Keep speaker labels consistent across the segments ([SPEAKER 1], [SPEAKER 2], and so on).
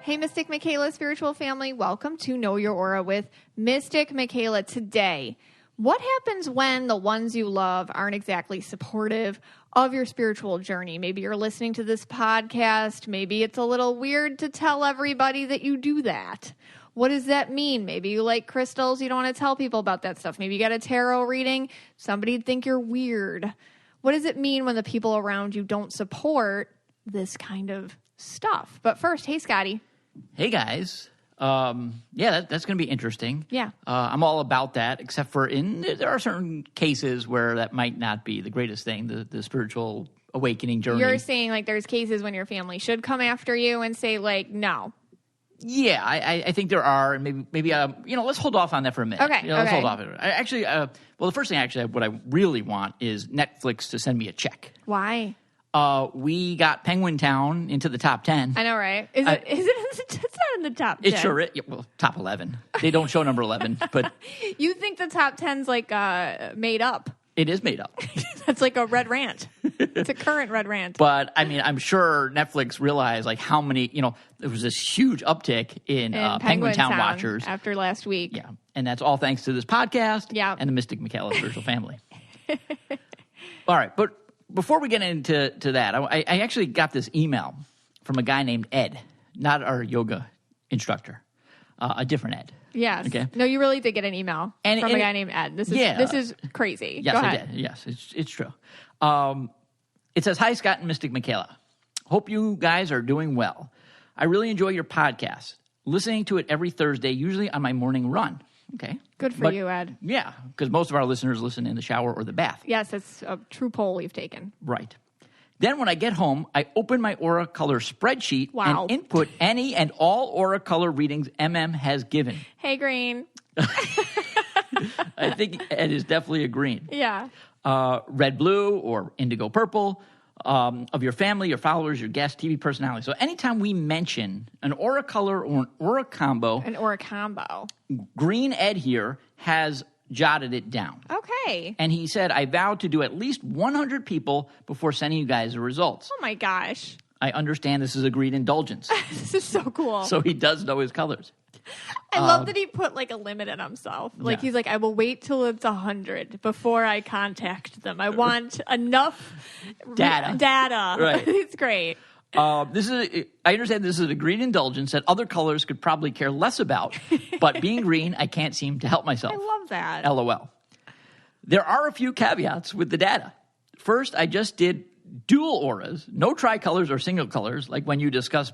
[SPEAKER 1] Hey, Mystic Michaela spiritual family. Welcome to Know Your Aura with Mystic Michaela. Today, what happens when the ones you love aren't exactly supportive of your spiritual journey? Maybe you're listening to this podcast. Maybe it's a little weird to tell everybody that you do that. What does that mean? Maybe you like crystals. You don't want to tell people about that stuff. Maybe you got a tarot reading. Somebody'd think you're weird. What does it mean when the people around you don't support this kind of stuff? But first, hey, Scotty.
[SPEAKER 2] Hey, guys. That's going to be interesting.
[SPEAKER 1] Yeah.
[SPEAKER 2] I'm all about that, except for there are certain cases where that might not be the greatest thing, the spiritual awakening journey.
[SPEAKER 1] You're saying, like, there's cases when your family should come after you and say, like, no.
[SPEAKER 2] Yeah, I think there are, and maybe let's hold off on that for a minute.
[SPEAKER 1] Okay.
[SPEAKER 2] Let's hold off. The first thing, what I really want is Netflix to send me a check.
[SPEAKER 1] Why?
[SPEAKER 2] We got Penguin Town into the top 10.
[SPEAKER 1] I know, right? Is it? It's not in the top 10.
[SPEAKER 2] It sure is. Well, top 11. They don't show number 11, but
[SPEAKER 1] you think the top 10's like made up?
[SPEAKER 2] It is made up.
[SPEAKER 1] That's like a red rant. It's a current red rant.
[SPEAKER 2] But I mean, I'm sure Netflix realized like how many. There was this huge uptick in Penguin Town watchers
[SPEAKER 1] after last week.
[SPEAKER 2] Yeah, and that's all thanks to this podcast.
[SPEAKER 1] Yeah.
[SPEAKER 2] And the Mystic Michaela spiritual family. All right, but before we get into that, I actually got this email from a guy named Ed, not our yoga instructor, a different Ed.
[SPEAKER 1] Yes.
[SPEAKER 2] Okay.
[SPEAKER 1] No, you really did get an email from a guy named Ed. This is crazy.
[SPEAKER 2] Yes,
[SPEAKER 1] Go ahead.
[SPEAKER 2] I did. Yes, it's true. It says, "Hi, Scott and Mystic Michaela. Hope you guys are doing well. I really enjoy your podcast. Listening to it every Thursday, usually on my morning run." Okay.
[SPEAKER 1] Good for you, Ed.
[SPEAKER 2] Yeah, because most of our listeners listen in the shower or the bath.
[SPEAKER 1] Yes, it's a true poll we've taken.
[SPEAKER 2] Right. Then when I get home, I open my Aura Color spreadsheet and input any and all Aura Color readings MM has given.
[SPEAKER 1] Hey, Green.
[SPEAKER 2] I think Ed is definitely a green.
[SPEAKER 1] Yeah.
[SPEAKER 2] Red, blue, or indigo purple of your family, your followers, your guests, TV personality. So anytime we mention an Aura Color or an Aura combo.
[SPEAKER 1] An Aura combo.
[SPEAKER 2] Green Ed here has jotted it down.
[SPEAKER 1] Okay.
[SPEAKER 2] And he said, I vowed to do at least 100 people before sending you guys the results.
[SPEAKER 1] Oh, my gosh.
[SPEAKER 2] I understand this is a greed indulgence.
[SPEAKER 1] This is so cool.
[SPEAKER 2] So he does know his colors.
[SPEAKER 1] I love that he put like a limit on himself. Like he's like, I will wait till it's 100 before I contact them. I want enough data.
[SPEAKER 2] Right.
[SPEAKER 1] It's great.
[SPEAKER 2] I understand this is a green indulgence that other colors could probably care less about, but being green, I can't seem to help myself.
[SPEAKER 1] I love that.
[SPEAKER 2] LOL. There are a few caveats with the data. First, I just did dual auras, no tricolors or single colors, like when you discuss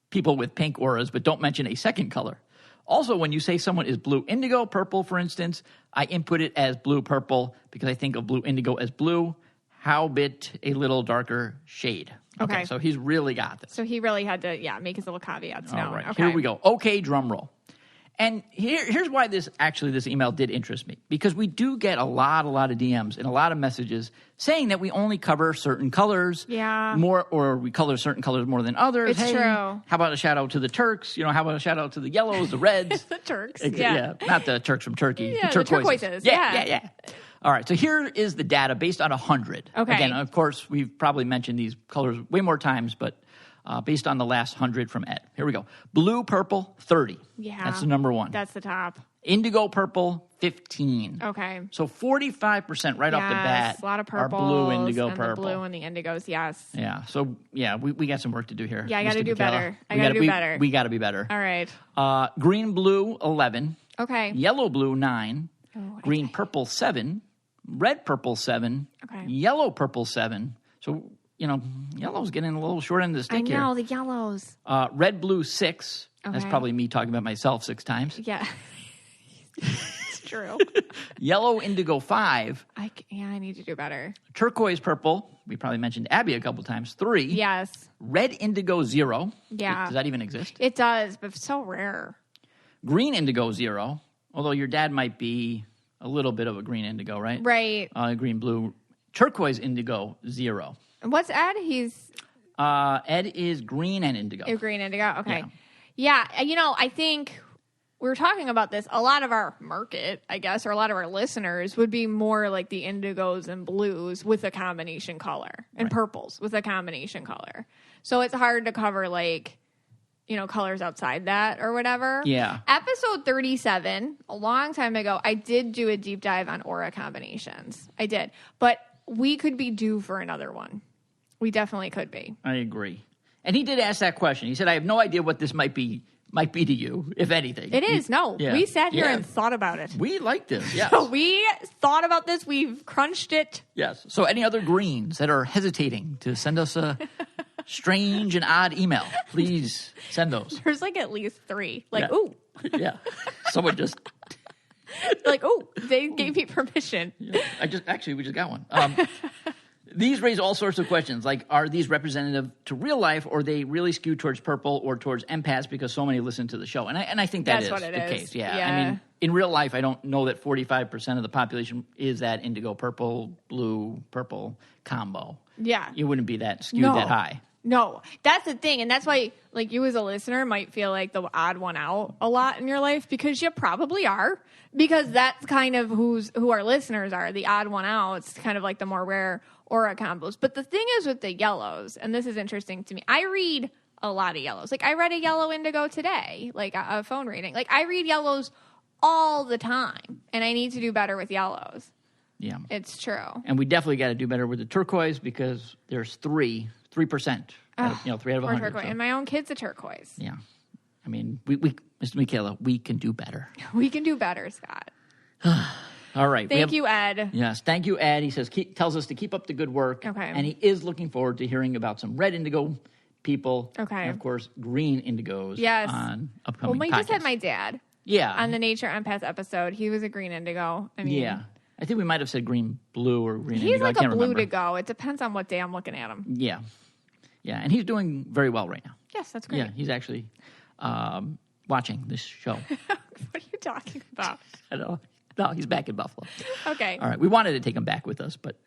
[SPEAKER 2] people with pink auras, but don't mention a second color. Also, when you say someone is blue indigo purple, for instance, I input it as blue purple because I think of blue indigo as blue, howbeit a little darker shade. Okay, so he's really got this.
[SPEAKER 1] So he really had to, make his little caveats now.
[SPEAKER 2] All right,
[SPEAKER 1] okay.
[SPEAKER 2] Here we go. Okay, drum roll. And here's why this email did interest me, because we do get a lot of DMs and a lot of messages saying that we only cover certain colors more, or we color certain colors more than others.
[SPEAKER 1] It's true.
[SPEAKER 2] How about a shout out to the Turks? How about a shout out to the yellows, the reds?
[SPEAKER 1] The Turks,
[SPEAKER 2] not the Turks from Turkey.
[SPEAKER 1] Yeah, the turquoises.
[SPEAKER 2] Yeah. All right, so here is the data based on 100.
[SPEAKER 1] Okay.
[SPEAKER 2] Again, of course, we've probably mentioned these colors way more times, but based on the last 100 from Ed. Here we go. Blue, purple, 30.
[SPEAKER 1] Yeah.
[SPEAKER 2] That's the number one.
[SPEAKER 1] That's the top.
[SPEAKER 2] Indigo purple, 15.
[SPEAKER 1] Okay.
[SPEAKER 2] So 45% right off the bat
[SPEAKER 1] a lot of
[SPEAKER 2] are
[SPEAKER 1] purples
[SPEAKER 2] blue, indigo,
[SPEAKER 1] and
[SPEAKER 2] purple.
[SPEAKER 1] The blue and the indigos, yes.
[SPEAKER 2] Yeah. So, we got some work to do here.
[SPEAKER 1] Yeah, I got to do better.
[SPEAKER 2] better. We got to be better.
[SPEAKER 1] All right.
[SPEAKER 2] Green, blue, 11.
[SPEAKER 1] Okay.
[SPEAKER 2] Yellow, blue, 9. Green, purple, 7. Red, purple, 7.
[SPEAKER 1] Okay.
[SPEAKER 2] Yellow, purple, 7. So, yellow's getting a little short end of the stick here.
[SPEAKER 1] I know, the yellows.
[SPEAKER 2] Red, blue, 6.
[SPEAKER 1] Okay.
[SPEAKER 2] That's probably me talking about myself 6 times.
[SPEAKER 1] Yeah. It's true.
[SPEAKER 2] Yellow, indigo, 5.
[SPEAKER 1] I need to do better.
[SPEAKER 2] Turquoise, purple. We probably mentioned Abby a couple times. 3.
[SPEAKER 1] Yes.
[SPEAKER 2] Red, indigo, 0.
[SPEAKER 1] Yeah.
[SPEAKER 2] Does that even exist?
[SPEAKER 1] It does, but it's so rare.
[SPEAKER 2] Green, indigo, 0. Although your dad might be a little bit of a green indigo, right?
[SPEAKER 1] Right.
[SPEAKER 2] Green, blue. Turquoise, indigo, 0.
[SPEAKER 1] What's Ed? He's...
[SPEAKER 2] Ed is green and indigo.
[SPEAKER 1] Green indigo? Okay. Yeah. I think we were talking about this. A lot of our market, I guess, or a lot of our listeners would be more like the indigos and blues with a combination color and purples with a combination color. So it's hard to cover colors outside that or whatever.
[SPEAKER 2] Yeah.
[SPEAKER 1] Episode 37, a long time ago, I did do a deep dive on aura combinations. I did. But we could be due for another one. We definitely could be.
[SPEAKER 2] I agree. And he did ask that question. He said, I have no idea what this might be to you, if anything.
[SPEAKER 1] It is. We sat here and thought about it.
[SPEAKER 2] We like this, yes.
[SPEAKER 1] So we thought about this. We've crunched it.
[SPEAKER 2] Yes. So any other greens that are hesitating to send us a strange and odd email, please send those.
[SPEAKER 1] There's like at least 3. Like, ooh.
[SPEAKER 2] Yeah. Someone just...
[SPEAKER 1] like, ooh, they gave me permission.
[SPEAKER 2] Yeah. We just got one. These raise all sorts of questions, like, are these representative to real life, or they really skew towards purple or towards empaths because so many listen to the show? And I think that's the case. Yeah. I mean, in real life, I don't know that 45% of the population is that indigo purple, blue, purple combo.
[SPEAKER 1] Yeah.
[SPEAKER 2] You wouldn't be that skewed that high.
[SPEAKER 1] No, that's the thing. And that's why, like, you as a listener might feel like the odd one out a lot in your life, because you probably are. Because that's kind of who our listeners are, the odd one out. It's kind of like the more rare aura combos. But the thing is with the yellows, and this is interesting to me, I read a lot of yellows. Like, I read a yellow indigo today, like a phone reading. Like, I read yellows all the time, and I need to do better with yellows.
[SPEAKER 2] Yeah.
[SPEAKER 1] It's true.
[SPEAKER 2] And we definitely got to do better with the turquoise, because there's 3%. 3 out of 100.
[SPEAKER 1] Turquoise. So. And my own kid's a turquoise.
[SPEAKER 2] Yeah. I mean, we Mr. Michaela, we can do better.
[SPEAKER 1] We can do better, Scott.
[SPEAKER 2] All right.
[SPEAKER 1] Thank you, Ed.
[SPEAKER 2] Yes, thank you, Ed. He says tells us to keep up the good work.
[SPEAKER 1] Okay.
[SPEAKER 2] And he is looking forward to hearing about some red indigo people.
[SPEAKER 1] Okay.
[SPEAKER 2] And, of course, green indigos on upcoming
[SPEAKER 1] podcasts. We just had my dad.
[SPEAKER 2] Yeah.
[SPEAKER 1] On the Nature Empath episode. He was a green indigo. I mean,
[SPEAKER 2] yeah. I think we might have said green blue or green indigo.
[SPEAKER 1] He's like
[SPEAKER 2] I can't
[SPEAKER 1] a blue
[SPEAKER 2] remember.
[SPEAKER 1] to go. It depends on what day I'm looking at him.
[SPEAKER 2] Yeah. Yeah, and he's doing very well right now.
[SPEAKER 1] Yes, that's great.
[SPEAKER 2] Yeah, he's actually watching this show.
[SPEAKER 1] What are you talking about?
[SPEAKER 2] I don't know. No, he's back in Buffalo.
[SPEAKER 1] Okay.
[SPEAKER 2] All right. We wanted to take him back with us, but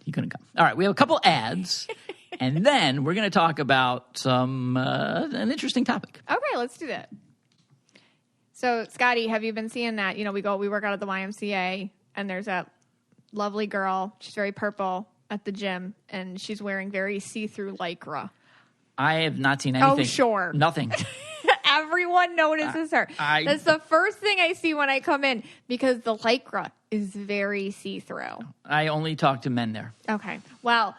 [SPEAKER 2] he couldn't come. All right. We have a couple ads, and then we're going to talk about an interesting topic.
[SPEAKER 1] Okay, let's do that. So, Scotty, have you been seeing that? We work out at the YMCA, and there's that lovely girl. She's very purple at the gym, and she's wearing very see-through Lycra.
[SPEAKER 2] I have not seen anything.
[SPEAKER 1] Oh, sure.
[SPEAKER 2] Nothing.
[SPEAKER 1] Everyone notices her. That's the first thing I see when I come in, because the Lycra is very see-through.
[SPEAKER 2] I only talk to men there.
[SPEAKER 1] Okay. Well,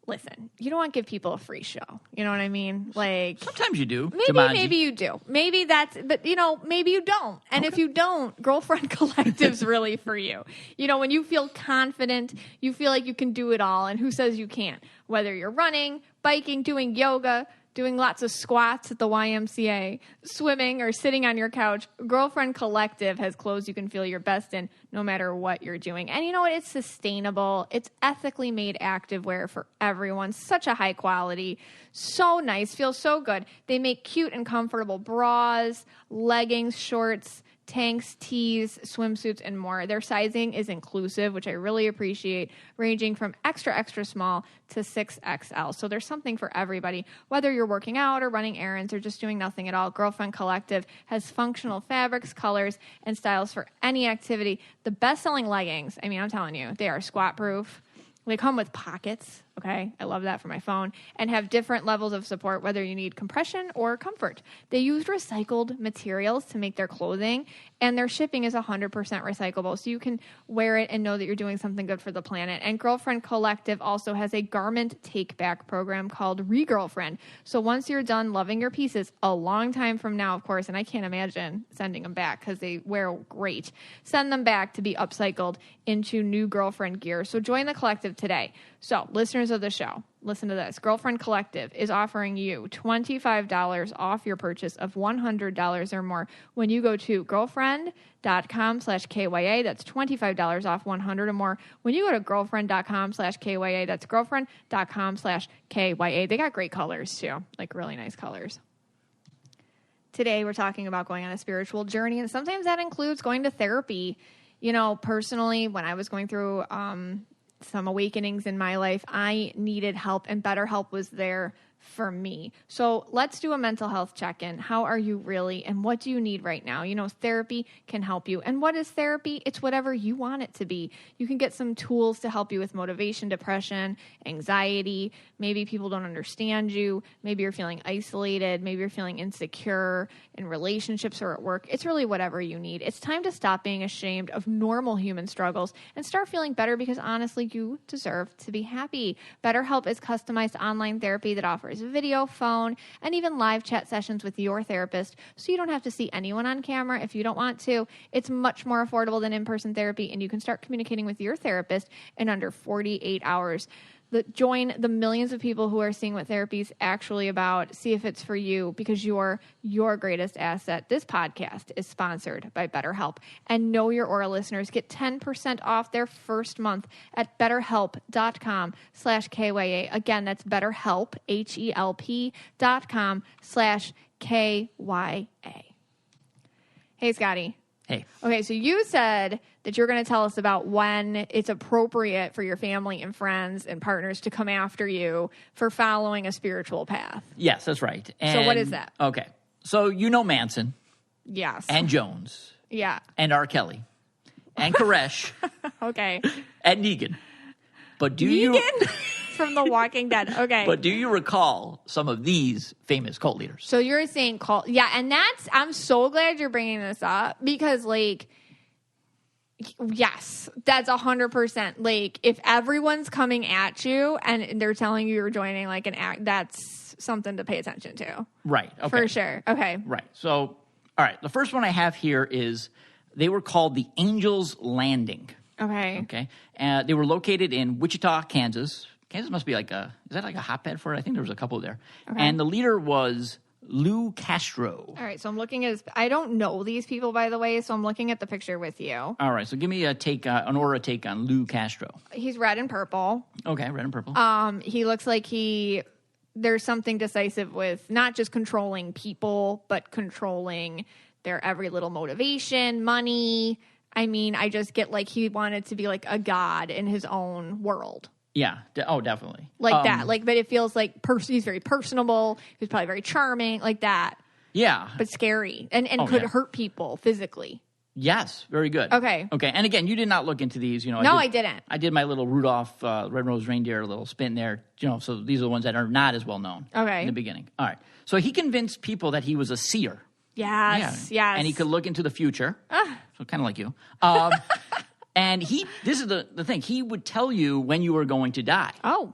[SPEAKER 1] listen, you don't want to give people a free show. You know what I mean? Like,
[SPEAKER 2] sometimes you do.
[SPEAKER 1] Maybe you do. Maybe but maybe you don't. And if you don't, Girlfriend Collective's really for you. When you feel confident, you feel like you can do it all. And who says you can't? Whether you're running, biking, doing yoga, doing lots of squats at the YMCA, swimming, or sitting on your couch, Girlfriend Collective has clothes you can feel your best in no matter what you're doing. And you know what? It's sustainable. It's ethically made activewear for everyone. Such a high quality. So nice. Feels so good. They make cute and comfortable bras, leggings, shorts, tanks, tees, swimsuits, and more. Their sizing is inclusive, which I really appreciate, ranging from extra, extra small to 6XL. So there's something for everybody. Whether you're working out or running errands or just doing nothing at all, Girlfriend Collective has functional fabrics, colors, and styles for any activity. The best-selling leggings, I'm telling you, they are squat-proof. They come with pockets, okay? I love that for my phone. And have different levels of support, whether you need compression or comfort. They use recycled materials to make their clothing, and their shipping is 100% recyclable. So you can wear it and know that you're doing something good for the planet. And Girlfriend Collective also has a garment take-back program called Re-Girlfriend. So once you're done loving your pieces, a long time from now, of course, and I can't imagine sending them back because they wear great, send them back to be upcycled into new girlfriend gear. So join the collective today. So, listeners of the show, listen to this. Girlfriend Collective is offering you $25 off your purchase of $100 or more when you go to girlfriend.com/KYA. That's $25 off $100 or more. When you go to girlfriend.com/KYA, that's girlfriend.com/KYA. They got great colors too, like really nice colors. Today, we're talking about going on a spiritual journey, and sometimes that includes going to therapy. Personally, when I was going through some awakenings in my life, I needed help, and BetterHelp was there for me. So let's do a mental health check-in. How are you really, and what do you need right now? You know, therapy can help you. And what is therapy? It's whatever you want it to be. You can get some tools to help you with motivation, depression, anxiety. Maybe people don't understand you. Maybe you're feeling isolated. Maybe you're feeling insecure in relationships or at work. It's really whatever you need. It's time to stop being ashamed of normal human struggles and start feeling better, because honestly, you deserve to be happy. BetterHelp is customized online therapy that offers video, phone, and even live chat sessions with your therapist, so you don't have to see anyone on camera if you don't want to. It's much more affordable than in-person therapy, and you can start communicating with your therapist in under 48 hours. Join the millions of people who are seeing what therapy is actually about. See if it's for you, because you're your greatest asset. This podcast is sponsored by BetterHelp. And Know Your Aura listeners get 10% off their first month at BetterHelp.com/KYA. Again, that's BetterHelp, HELP.com/KYA. Hey, Scotty.
[SPEAKER 2] Hey.
[SPEAKER 1] Okay, so you said that you're going to tell us about when it's appropriate for your family and friends and partners to come after you for following a spiritual path.
[SPEAKER 2] Yes, that's right.
[SPEAKER 1] So what is that?
[SPEAKER 2] Okay. So you know Manson.
[SPEAKER 1] Yes.
[SPEAKER 2] And Jones.
[SPEAKER 1] Yeah.
[SPEAKER 2] And R. Kelly. And Koresh.
[SPEAKER 1] Okay.
[SPEAKER 2] And Negan. But do
[SPEAKER 1] Negan?
[SPEAKER 2] you...
[SPEAKER 1] From The Walking Dead. Okay.
[SPEAKER 2] But do you recall some of these famous cult leaders?
[SPEAKER 1] So you're saying cult. Yeah, and I'm so glad you're bringing this up, because, like, yes, that's 100%. Like, if everyone's coming at you and they're telling you you're joining, like, an act, that's something to pay attention to.
[SPEAKER 2] Right. Okay.
[SPEAKER 1] For sure. Okay.
[SPEAKER 2] Right. So, all right. The first one I have here is they were called the Angels Landing.
[SPEAKER 1] Okay.
[SPEAKER 2] Okay. They were located in Wichita, Kansas. Kansas must be is that like a hotbed for it? I think there was a couple there. Okay. And the leader was Lou Castro.
[SPEAKER 1] All right, so I'm looking at I don't know these people, by the way, so I'm looking at the picture with you.
[SPEAKER 2] All right, so give me an aura take on Lou Castro.
[SPEAKER 1] He's red and purple.
[SPEAKER 2] Okay, red and purple.
[SPEAKER 1] He looks like there's something decisive with not just controlling people, but controlling their every little motivation, money. I mean, I just get like he wanted to be like a god in his own world.
[SPEAKER 2] Yeah. Definitely.
[SPEAKER 1] Like that. Like, but it feels like he's very personable. He's probably very charming, like that.
[SPEAKER 2] Yeah.
[SPEAKER 1] But scary and could hurt people physically.
[SPEAKER 2] Yes. Very good.
[SPEAKER 1] Okay.
[SPEAKER 2] And again, you did not look into these, you know.
[SPEAKER 1] No, I didn't.
[SPEAKER 2] I did my little Rudolph Red-Nosed Reindeer little spin there, you know, so these are the ones that are not as well known.
[SPEAKER 1] Okay.
[SPEAKER 2] In the beginning. All right. So he convinced people that he was a seer.
[SPEAKER 1] Yes.
[SPEAKER 2] Yeah. And he could look into the future. So kind of like you. And this is the thing, he would tell you when you were going to die.
[SPEAKER 1] Oh.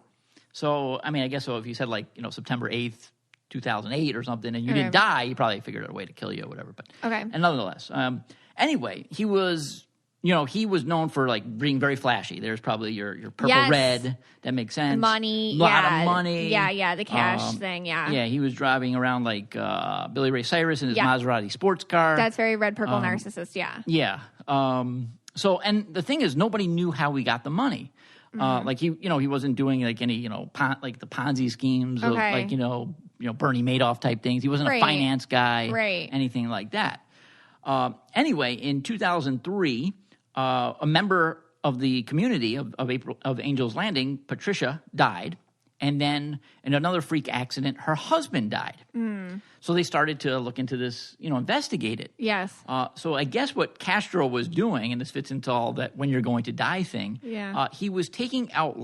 [SPEAKER 2] So, I mean, I guess so if you said, like, you know, September 8th, 2008 or something, and you didn't die, he probably figured out a way to kill you or whatever. But and nonetheless, anyway, he was known for, like, being very flashy. There's probably your purple red. That makes sense.
[SPEAKER 1] Money.
[SPEAKER 2] A lot of money.
[SPEAKER 1] Yeah, the cash thing,
[SPEAKER 2] Yeah, he was driving around like Billy Ray Cyrus in his Maserati sports car.
[SPEAKER 1] That's very red, purple narcissist, yeah.
[SPEAKER 2] Yeah. So, and the thing is, nobody knew how he got the money. Like he wasn't doing like any, like the Ponzi schemes of like, Bernie Madoff type things. He wasn't a finance guy, anything like that. Anyway, in 2003, a member of the community of Angels Landing, Patricia, died. And then in another freak accident, her husband died. So they started to look into this, investigate it.
[SPEAKER 1] Yes.
[SPEAKER 2] So I guess what Castro was doing, and this fits into all that when you're going to die thing, he was taking out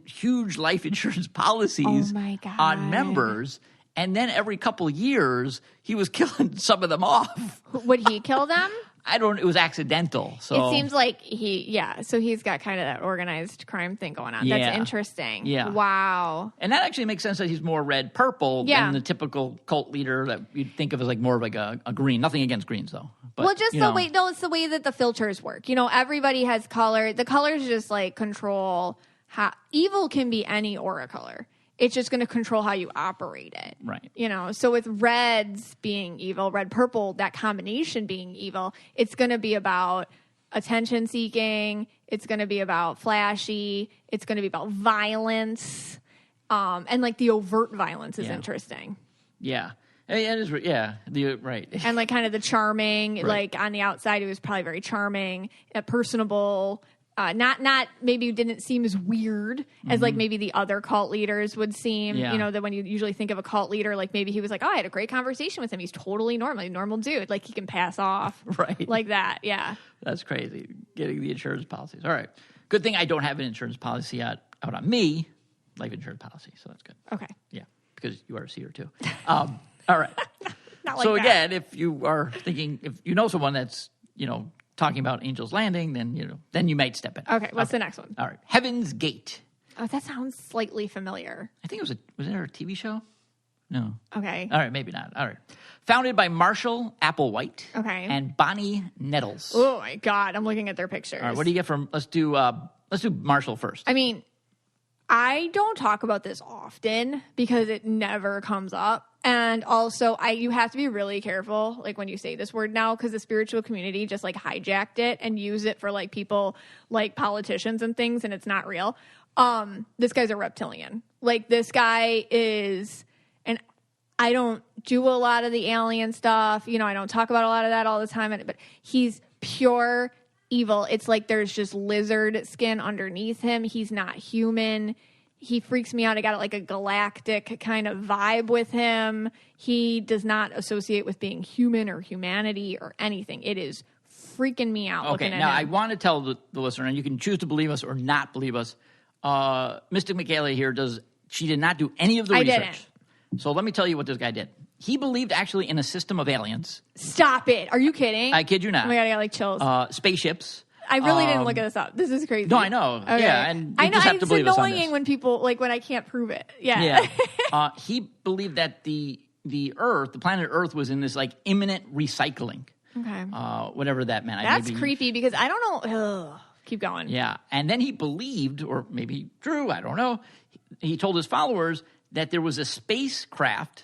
[SPEAKER 2] huge life insurance policies on members. And then every couple of years, he was killing some of them off.
[SPEAKER 1] Would he kill them?
[SPEAKER 2] It was accidental. So
[SPEAKER 1] it seems like so he's got kind of that organized crime thing going on. Yeah. That's interesting.
[SPEAKER 2] Yeah.
[SPEAKER 1] Wow.
[SPEAKER 2] And that actually makes sense that he's more red-purple than the typical cult leader that you'd think of as like more of like a green. Nothing against greens, though. But,
[SPEAKER 1] well, just the way, it's the way that the filters work. Everybody has color. The colors just like control how evil can be any aura color. It's just going to control how you operate it.
[SPEAKER 2] Right.
[SPEAKER 1] So with reds being evil, red, purple, that combination being evil, it's going to be about attention seeking. It's going to be about flashy. It's going to be about violence. And like the overt violence is interesting.
[SPEAKER 2] Yeah. It is. Yeah. Right.
[SPEAKER 1] And like kind of the charming, like on the outside, it was probably very charming, personable. not maybe didn't seem as weird as like maybe the other cult leaders would seem.
[SPEAKER 2] Yeah.
[SPEAKER 1] You know, that when you usually think of a cult leader, like maybe he was like, oh, I had a great conversation with him. He's totally normal dude. Like he can pass off.
[SPEAKER 2] Right.
[SPEAKER 1] Like that. Yeah.
[SPEAKER 2] That's crazy. Getting the insurance policies. All right. Good thing I don't have an insurance policy out on me, life insurance policy. So that's good.
[SPEAKER 1] Okay.
[SPEAKER 2] Yeah. Because you are a seer too. All right.
[SPEAKER 1] Not like
[SPEAKER 2] So
[SPEAKER 1] that.
[SPEAKER 2] again, if you are thinking, if you know someone that's, talking about Angel's Landing, then you might step in.
[SPEAKER 1] Okay. What's the next one?
[SPEAKER 2] All right. Heaven's Gate.
[SPEAKER 1] Oh, that sounds slightly familiar.
[SPEAKER 2] I think was there a TV show? No.
[SPEAKER 1] Okay.
[SPEAKER 2] All right, maybe not. All right. Founded by Marshall Applewhite.
[SPEAKER 1] Okay.
[SPEAKER 2] And Bonnie Nettles.
[SPEAKER 1] Oh my God. I'm looking at their pictures.
[SPEAKER 2] All right. What do you get from? Let's do Marshall first.
[SPEAKER 1] I mean, I don't talk about this often because it never comes up. And also, you have to be really careful, like when you say this word now, because the spiritual community just like hijacked it and use it for like people like politicians and things, and it's not real. This guy's a reptilian. Like this guy is, and I don't do a lot of the alien stuff. I don't talk about a lot of that all the time, but he's pure evil. It's like there's just lizard skin underneath him. He's not human. He freaks me out. I got like a galactic kind of vibe with him. He does not associate with being human or humanity or anything. It is freaking me out.
[SPEAKER 2] Okay, now I want to tell the listener, and you can choose to believe us or not believe us. Mystic Michaela here she did not do any of the research.
[SPEAKER 1] Didn't.
[SPEAKER 2] So let me tell you what this guy did. He believed actually in a system of aliens.
[SPEAKER 1] Stop it. Are you kidding?
[SPEAKER 2] I kid you not.
[SPEAKER 1] Oh my God, I got like chills.
[SPEAKER 2] Spaceships.
[SPEAKER 1] I really didn't look this up. This is crazy.
[SPEAKER 2] No, I know.
[SPEAKER 1] Okay.
[SPEAKER 2] Yeah, and
[SPEAKER 1] I
[SPEAKER 2] you
[SPEAKER 1] know
[SPEAKER 2] just have to believe us on this.
[SPEAKER 1] It's annoying when people when I can't prove it. Yeah.
[SPEAKER 2] Yeah. He believed that the Earth, the planet Earth, was in this like imminent recycling.
[SPEAKER 1] Okay.
[SPEAKER 2] Whatever that meant.
[SPEAKER 1] That's creepy because I don't know. Ugh. Keep going.
[SPEAKER 2] Yeah, and then he believed, or maybe Drew, I don't know. He told his followers that there was a spacecraft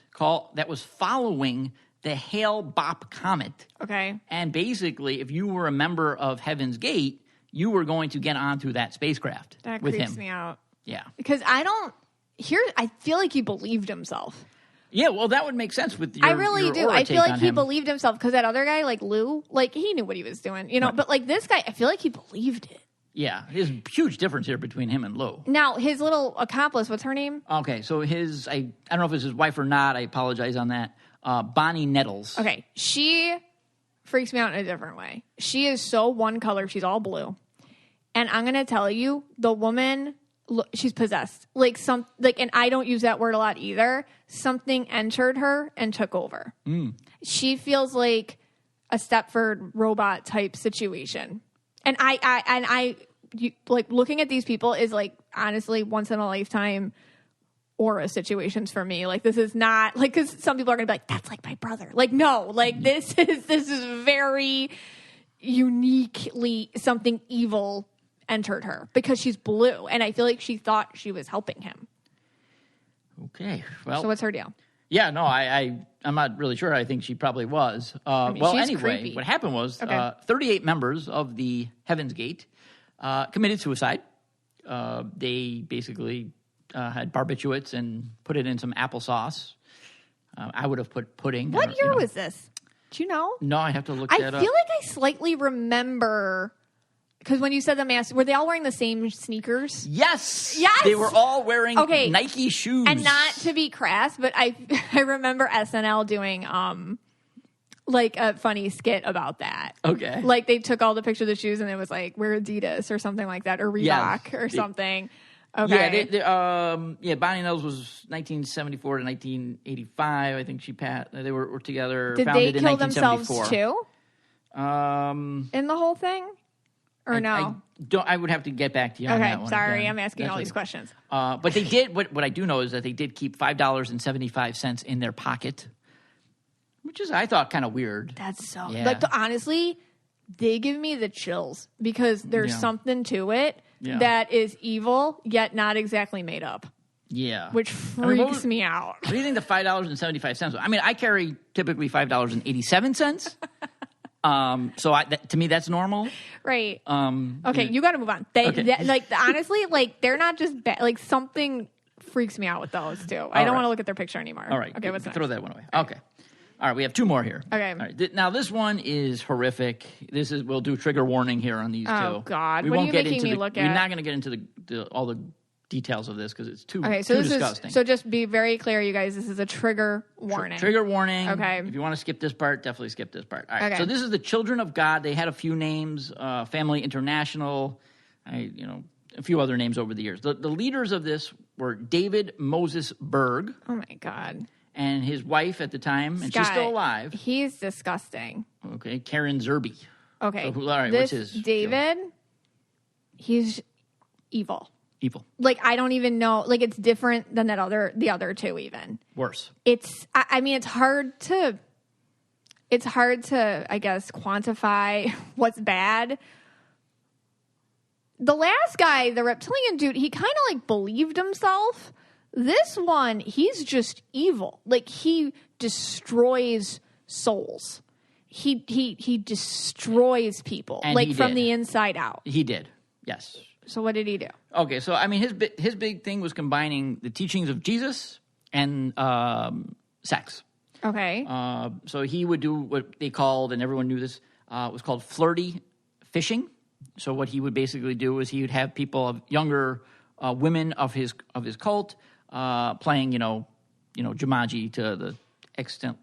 [SPEAKER 2] that was following the Hale-Bopp comet.
[SPEAKER 1] Okay.
[SPEAKER 2] And basically, if you were a member of Heaven's Gate, you were going to get onto that spacecraft with him.
[SPEAKER 1] That creeps me out.
[SPEAKER 2] Yeah.
[SPEAKER 1] Because I feel like he believed himself.
[SPEAKER 2] Yeah, well, that would make sense with your
[SPEAKER 1] I really
[SPEAKER 2] your
[SPEAKER 1] do.
[SPEAKER 2] aura
[SPEAKER 1] I feel
[SPEAKER 2] take
[SPEAKER 1] like
[SPEAKER 2] on
[SPEAKER 1] he
[SPEAKER 2] him.
[SPEAKER 1] believed himself because that other guy, like Lou, like he knew what he was doing,
[SPEAKER 2] Right.
[SPEAKER 1] But like this guy, I feel like he believed it.
[SPEAKER 2] Yeah, there's a huge difference here between him and Lou.
[SPEAKER 1] Now, his little accomplice, what's her name?
[SPEAKER 2] Okay, so I don't know if it's his wife or not. I apologize on that. Bonnie Nettles.
[SPEAKER 1] Okay, she freaks me out in a different way. She is so one color. She's all blue. And I'm going to tell you, the woman, she's possessed. And I don't use that word a lot either. Something entered her and took over. She feels like a Stepford robot type situation. And looking at these people is like, honestly, once in a lifetime aura situations for me. Like, this is not like, because some people are going to be like, that's like my brother. Like, no, like this is very uniquely something evil entered her because she's blue. And I feel like she thought she was helping him.
[SPEAKER 2] Okay. Well,
[SPEAKER 1] so what's her deal?
[SPEAKER 2] Yeah, no, I'm not really sure. I think she probably was.
[SPEAKER 1] she's
[SPEAKER 2] Anyway,
[SPEAKER 1] creepy.
[SPEAKER 2] what happened was 38 members of the Heaven's Gate committed suicide. They basically had barbiturates and put it in some applesauce. I would have put pudding.
[SPEAKER 1] What year was this? Do you know?
[SPEAKER 2] No, I have to look
[SPEAKER 1] I
[SPEAKER 2] that up.
[SPEAKER 1] feel like I slightly remember, because when you said the mask, were they all wearing the same sneakers?
[SPEAKER 2] Yes!
[SPEAKER 1] Yes!
[SPEAKER 2] They were all wearing Nike shoes.
[SPEAKER 1] And not to be crass, but I remember SNL doing like a funny skit about that.
[SPEAKER 2] Okay.
[SPEAKER 1] Like they took all the pictures of the shoes and it was like, we're Adidas or something like that, or Reebok or something. Okay.
[SPEAKER 2] Yeah, Bonnie Nettles was 1974 to 1985. I think they were together.
[SPEAKER 1] Did
[SPEAKER 2] founded
[SPEAKER 1] they
[SPEAKER 2] in
[SPEAKER 1] kill themselves
[SPEAKER 2] 1974.
[SPEAKER 1] too? In the whole thing? Or no?
[SPEAKER 2] I would have to get back to you on that one.
[SPEAKER 1] Sorry,
[SPEAKER 2] again.
[SPEAKER 1] I'm asking all these questions.
[SPEAKER 2] But they did, what I do know is that they did keep $5.75 in their pocket, which is, I thought, kind of weird.
[SPEAKER 1] That's so...
[SPEAKER 2] Yeah.
[SPEAKER 1] Like, honestly, they give me the chills because there's something to it that is evil, yet not exactly made up.
[SPEAKER 2] Yeah.
[SPEAKER 1] Which freaks me out.
[SPEAKER 2] What do you think the $5.75? I mean, I carry typically $5.87. So to me, that's normal.
[SPEAKER 1] Right. Okay, you got to move on. Honestly, like, they're not just bad. Like, something freaks me out with those, too. I don't want to look at their picture anymore.
[SPEAKER 2] All right.
[SPEAKER 1] Okay, what's next?
[SPEAKER 2] Throw that one away. Okay. All right, we have two more here.
[SPEAKER 1] Okay.
[SPEAKER 2] All right. Now, this one is horrific. We'll do trigger warning here on these two.
[SPEAKER 1] Oh, God.
[SPEAKER 2] We
[SPEAKER 1] What are
[SPEAKER 2] won't
[SPEAKER 1] you
[SPEAKER 2] get
[SPEAKER 1] making
[SPEAKER 2] into
[SPEAKER 1] me look at?
[SPEAKER 2] We're not going to get into all the details of this because it's too disgusting.
[SPEAKER 1] So just be very clear, you guys. This is a trigger warning.
[SPEAKER 2] Trigger warning.
[SPEAKER 1] Okay.
[SPEAKER 2] If you want to skip this part, definitely skip this part. All right.
[SPEAKER 1] Okay.
[SPEAKER 2] So this is the Children of God. They had a few names, Family International, a few other names over the years. The leaders of this were David Moses Berg.
[SPEAKER 1] Oh, my God.
[SPEAKER 2] And his wife at the time, and she's still alive.
[SPEAKER 1] He's disgusting.
[SPEAKER 2] Okay, Karen Zerby.
[SPEAKER 1] Okay.
[SPEAKER 2] So, all right,
[SPEAKER 1] this
[SPEAKER 2] what's his
[SPEAKER 1] David, he's evil.
[SPEAKER 2] Evil.
[SPEAKER 1] Like, I don't even know. Like, it's different than the other two even.
[SPEAKER 2] Worse.
[SPEAKER 1] I mean, it's hard to, I guess, quantify what's bad. The last guy, the reptilian dude, he kind of like believed himself. This one, he's just evil. Like, he destroys souls. He destroys people,
[SPEAKER 2] And
[SPEAKER 1] like,
[SPEAKER 2] he
[SPEAKER 1] from
[SPEAKER 2] did.
[SPEAKER 1] the inside out.
[SPEAKER 2] He did, yes.
[SPEAKER 1] So what did he do?
[SPEAKER 2] Okay, so, I mean, his big thing was combining the teachings of Jesus and sex.
[SPEAKER 1] Okay.
[SPEAKER 2] So he would do what they called, and everyone knew this, was called flirty fishing. So what he would basically do is he would have people, younger women of his cult, playing, Jumanji to the extent,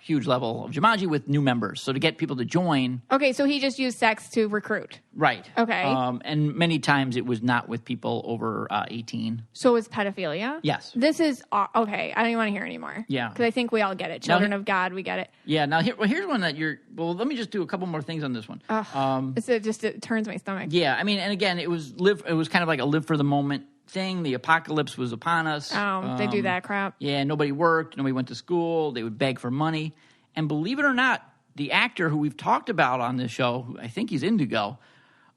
[SPEAKER 2] huge level of Jumanji with new members. So to get people to join.
[SPEAKER 1] Okay, so he just used sex to recruit.
[SPEAKER 2] Right.
[SPEAKER 1] Okay.
[SPEAKER 2] And many times it was not with people over 18.
[SPEAKER 1] So it's pedophilia?
[SPEAKER 2] Yes.
[SPEAKER 1] This is, okay, I don't even want to hear anymore.
[SPEAKER 2] Yeah.
[SPEAKER 1] Because I think we all get it. Children of God, we get it.
[SPEAKER 2] Yeah, now here's one that let me just do a couple more things on this one.
[SPEAKER 1] It turns my stomach.
[SPEAKER 2] Yeah, I mean, and again, it was kind of like a live for the moment thing. The apocalypse was upon us.
[SPEAKER 1] Oh, they do that crap.
[SPEAKER 2] Yeah, nobody worked, nobody went to school, they would beg for money. And believe it or not, the actor who we've talked about on this show, who I think he's Indigo,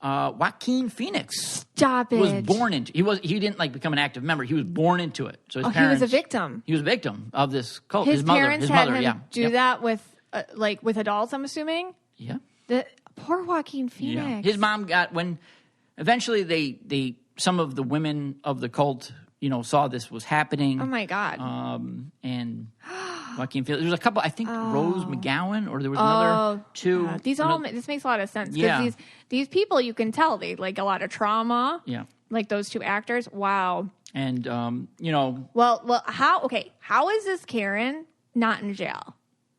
[SPEAKER 2] Joaquin Phoenix.
[SPEAKER 1] Stop it.
[SPEAKER 2] Was born into he didn't like become an active member. He was born into it. So his
[SPEAKER 1] he was a victim.
[SPEAKER 2] He was a victim of this cult.
[SPEAKER 1] His parents had him
[SPEAKER 2] yeah.
[SPEAKER 1] do that with with adults, I'm assuming?
[SPEAKER 2] Yeah.
[SPEAKER 1] The poor Joaquin Phoenix.
[SPEAKER 2] Yeah. His mom eventually they some of the women of the cult, saw this was happening.
[SPEAKER 1] Oh my God.
[SPEAKER 2] And Joaquin Phoenix. There was a couple, I think Rose McGowan, or there was another two.
[SPEAKER 1] Yeah. This makes a lot of sense. Because
[SPEAKER 2] Yeah.
[SPEAKER 1] these people, you can tell they like a lot of trauma.
[SPEAKER 2] Yeah.
[SPEAKER 1] Like those two actors. Wow.
[SPEAKER 2] And,
[SPEAKER 1] Well, how is this Karen not in jail?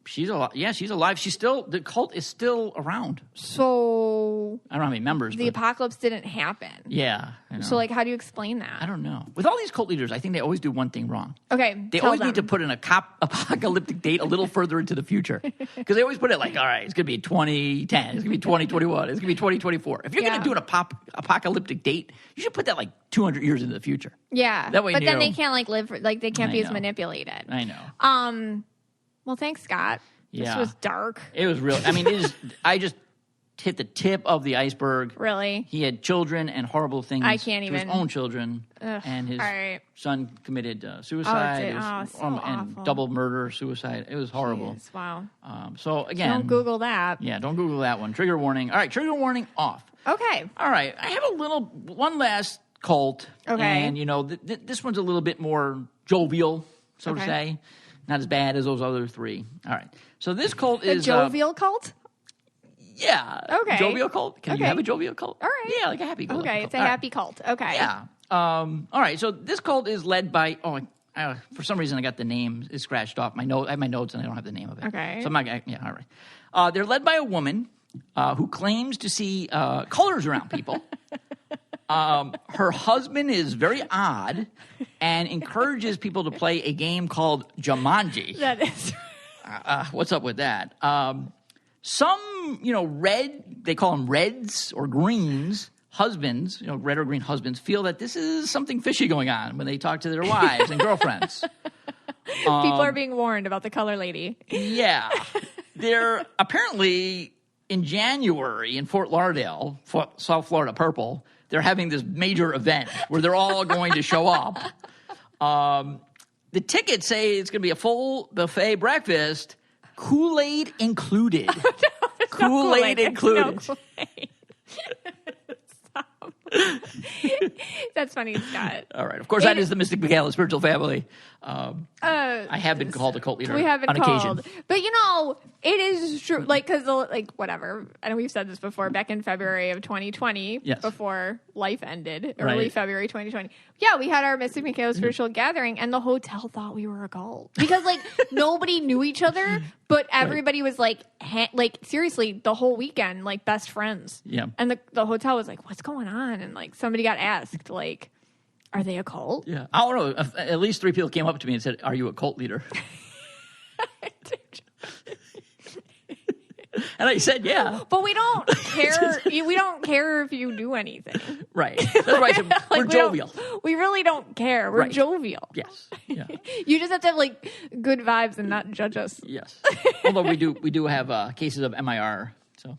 [SPEAKER 2] she's alive. Yeah, she's alive. The cult is still around.
[SPEAKER 1] So
[SPEAKER 2] I don't know how many members.
[SPEAKER 1] the
[SPEAKER 2] but
[SPEAKER 1] apocalypse didn't happen.
[SPEAKER 2] yeah. I know.
[SPEAKER 1] So how do you explain that?
[SPEAKER 2] I don't know. With all these cult leaders, I think they always do one thing wrong.
[SPEAKER 1] Okay,
[SPEAKER 2] They always need to put in a apocalyptic date a little further into the future. Because they always put it like, all right, it's going to be 2010, it's going to be 2021, it's going to be 2024. If you're going to do an apocalyptic date, you should put that like 200 years into the future.
[SPEAKER 1] Yeah.
[SPEAKER 2] That way
[SPEAKER 1] but then they can't live, they can't be as
[SPEAKER 2] know.
[SPEAKER 1] manipulated.
[SPEAKER 2] I know.
[SPEAKER 1] Well, thanks, Scott. This
[SPEAKER 2] Yeah.
[SPEAKER 1] was dark.
[SPEAKER 2] It was real. I mean, I just hit the tip of the iceberg.
[SPEAKER 1] Really?
[SPEAKER 2] He had children and horrible things
[SPEAKER 1] I can't
[SPEAKER 2] to
[SPEAKER 1] even.
[SPEAKER 2] his own children. And his
[SPEAKER 1] all right.
[SPEAKER 2] son committed suicide.
[SPEAKER 1] So awful.
[SPEAKER 2] And double murder, suicide. It was horrible.
[SPEAKER 1] Jeez, wow.
[SPEAKER 2] So again,
[SPEAKER 1] Don't Google that.
[SPEAKER 2] Yeah, don't Google that one. Trigger warning. All right, trigger warning off.
[SPEAKER 1] Okay.
[SPEAKER 2] All right, I have one last cult.
[SPEAKER 1] Okay.
[SPEAKER 2] And, this one's a little bit more jovial, so to
[SPEAKER 1] Okay.
[SPEAKER 2] say. Not as bad as those other three. All right. So this cult is...
[SPEAKER 1] A jovial cult?
[SPEAKER 2] Yeah.
[SPEAKER 1] Okay.
[SPEAKER 2] Jovial cult? Can you
[SPEAKER 1] Okay.
[SPEAKER 2] have a jovial cult?
[SPEAKER 1] All right.
[SPEAKER 2] Yeah, like a happy cult.
[SPEAKER 1] Okay, it's a
[SPEAKER 2] All right.
[SPEAKER 1] happy cult. Okay.
[SPEAKER 2] Yeah. All right, so this cult is led by... for some reason, I got the name is scratched off. I have my notes, and I don't have the name of it.
[SPEAKER 1] Okay.
[SPEAKER 2] So I'm not... Yeah, all right. They're led by a woman who claims to see colors around people. Her husband is very odd and encourages people to play a game called Jumanji.
[SPEAKER 1] That is...
[SPEAKER 2] What's up with that? Some, they call them reds or greens, husbands, red or green husbands, feel that this is something fishy going on when they talk to their wives and girlfriends.
[SPEAKER 1] People are being warned about the color lady.
[SPEAKER 2] Yeah. They're apparently in January in Fort Lauderdale, South Florida Purple, they're having this major event where they're all going to show up. The tickets say it's going to be a full buffet breakfast, Kool-Aid included.
[SPEAKER 1] No,
[SPEAKER 2] Kool-Aid included.
[SPEAKER 1] No Kool-Aid. Stop. That's funny, Scott.
[SPEAKER 2] All right. Of course, that is the Mystic Michaela spiritual family. I have been called a cult leader on occasion.
[SPEAKER 1] But, it is true. Because, whatever. I know we've said this before. Back in February of 2020, before life ended, early February 2020. Yeah, we had our Mystic Michaela spiritual gathering, and the hotel thought we were a cult. Because, nobody knew each other, but everybody was, seriously, the whole weekend, best friends.
[SPEAKER 2] Yeah.
[SPEAKER 1] And the hotel was like, what's going on? And, somebody got asked, are they a cult?
[SPEAKER 2] Yeah. I don't know. At least 3 people came up to me and said, are you a cult leader? And I said, yeah.
[SPEAKER 1] But we don't care. We don't care if you do anything.
[SPEAKER 2] Right. That's why I said we're jovial.
[SPEAKER 1] We really don't care. We're jovial.
[SPEAKER 2] Yes. Yeah.
[SPEAKER 1] You just have to have good vibes and not judge us.
[SPEAKER 2] Yes. Although we do have cases of MIR. So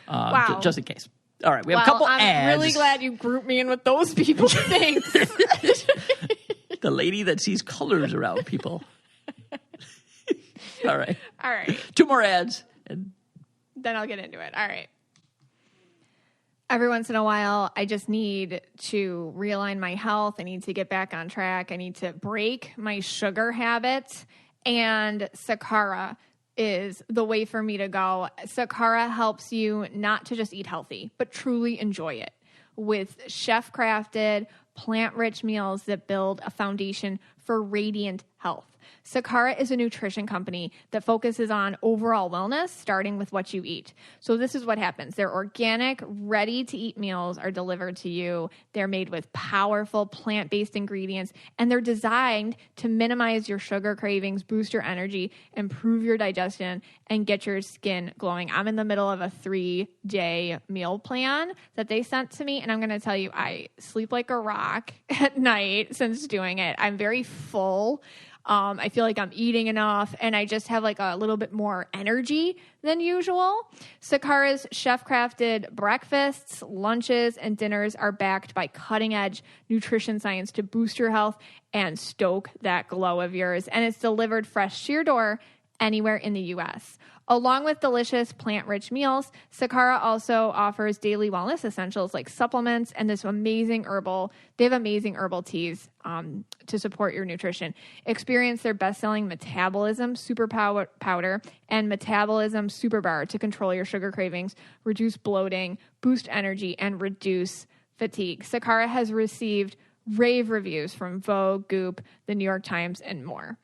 [SPEAKER 1] wow.
[SPEAKER 2] Just in case. All right. We have a couple ads.
[SPEAKER 1] I'm really glad you grouped me in with those people. Thanks.
[SPEAKER 2] The lady that sees colors around people. All right. 2 more ads. And
[SPEAKER 1] then I'll get into it. All right. Every once in a while, I just need to realign my health. I need to get back on track. I need to break my sugar habit. And Sakara is the way for me to go. Sakara helps you not to just eat healthy, but truly enjoy it with chef-crafted, plant-rich meals that build a foundation for radiant health. Sakara is a nutrition company that focuses on overall wellness, starting with what you eat. So this is what happens. Their organic, ready-to-eat meals are delivered to you. They're made with powerful plant-based ingredients, and they're designed to minimize your sugar cravings, boost your energy, improve your digestion, and get your skin glowing. I'm in the middle of a 3-day meal plan that they sent to me, and I'm going to tell you, I sleep like a rock at night since doing it. I'm very full. I feel like I'm eating enough, and I just have a little bit more energy than usual. Sakara's chef-crafted breakfasts, lunches, and dinners are backed by cutting-edge nutrition science to boost your health and stoke that glow of yours. And it's delivered fresh to your door anywhere in the U.S. Along with delicious plant-rich meals, Sakara also offers daily wellness essentials like supplements and this amazing herbal. They have amazing herbal teas to support your nutrition. Experience their best-selling Metabolism Super Powder and Metabolism Super Bar to control your sugar cravings, reduce bloating, boost energy, and reduce fatigue. Sakara has received rave reviews from Vogue, Goop, the New York Times, and more.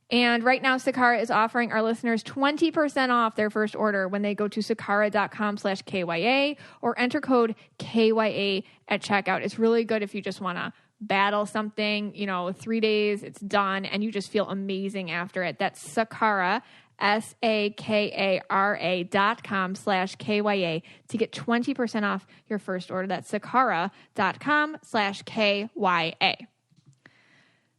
[SPEAKER 1] And right now, Sakara is offering our listeners 20% off their first order when they go to sakara.com/KYA or enter code KYA at checkout. It's really good if you just want to battle something, 3 days, it's done, and you just feel amazing after it. That's Sakara, sakara.com/KYA to get 20% off your first order. That's sakara.com/KYA.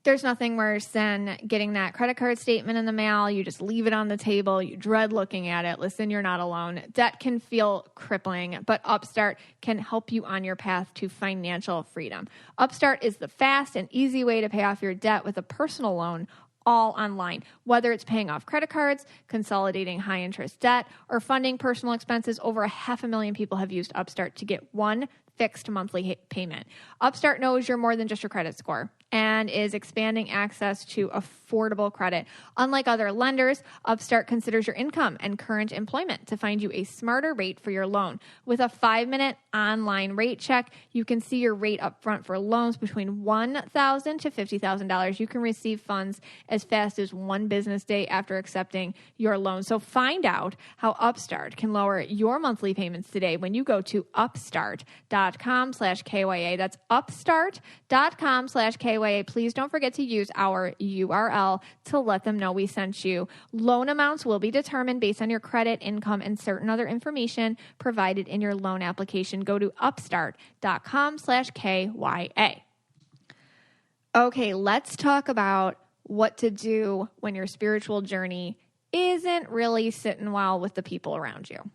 [SPEAKER 1] There's nothing worse than getting that credit card statement in the mail. You just leave it on the table. You dread looking at it. Listen, you're not alone. Debt can feel crippling, but Upstart can help you on your path to financial freedom. Upstart is the fast and easy way to pay off your debt with a personal loan, all online. Whether it's paying off credit cards, consolidating high-interest debt, or funding personal expenses, over 500,000 people have used Upstart to get one fixed monthly payment. Upstart knows you're more than just your credit score and is expanding access to affordable credit. Unlike other lenders, Upstart considers your income and current employment to find you a smarter rate for your loan. With a 5-minute online rate check, you can see your rate up front for loans between $1,000 to $50,000. You can receive funds as fast as 1 business day after accepting your loan. So find out how Upstart can lower your monthly payments today when you go to upstart.com/KYA. That's upstart.com/KYA. Please don't forget to use our URL to let them know we sent you. Loan amounts will be determined based on your credit, income, and certain other information provided in your loan application. Go to upstart.com/KYA. Okay, let's talk about what to do when your spiritual journey isn't really sitting well with the people around you.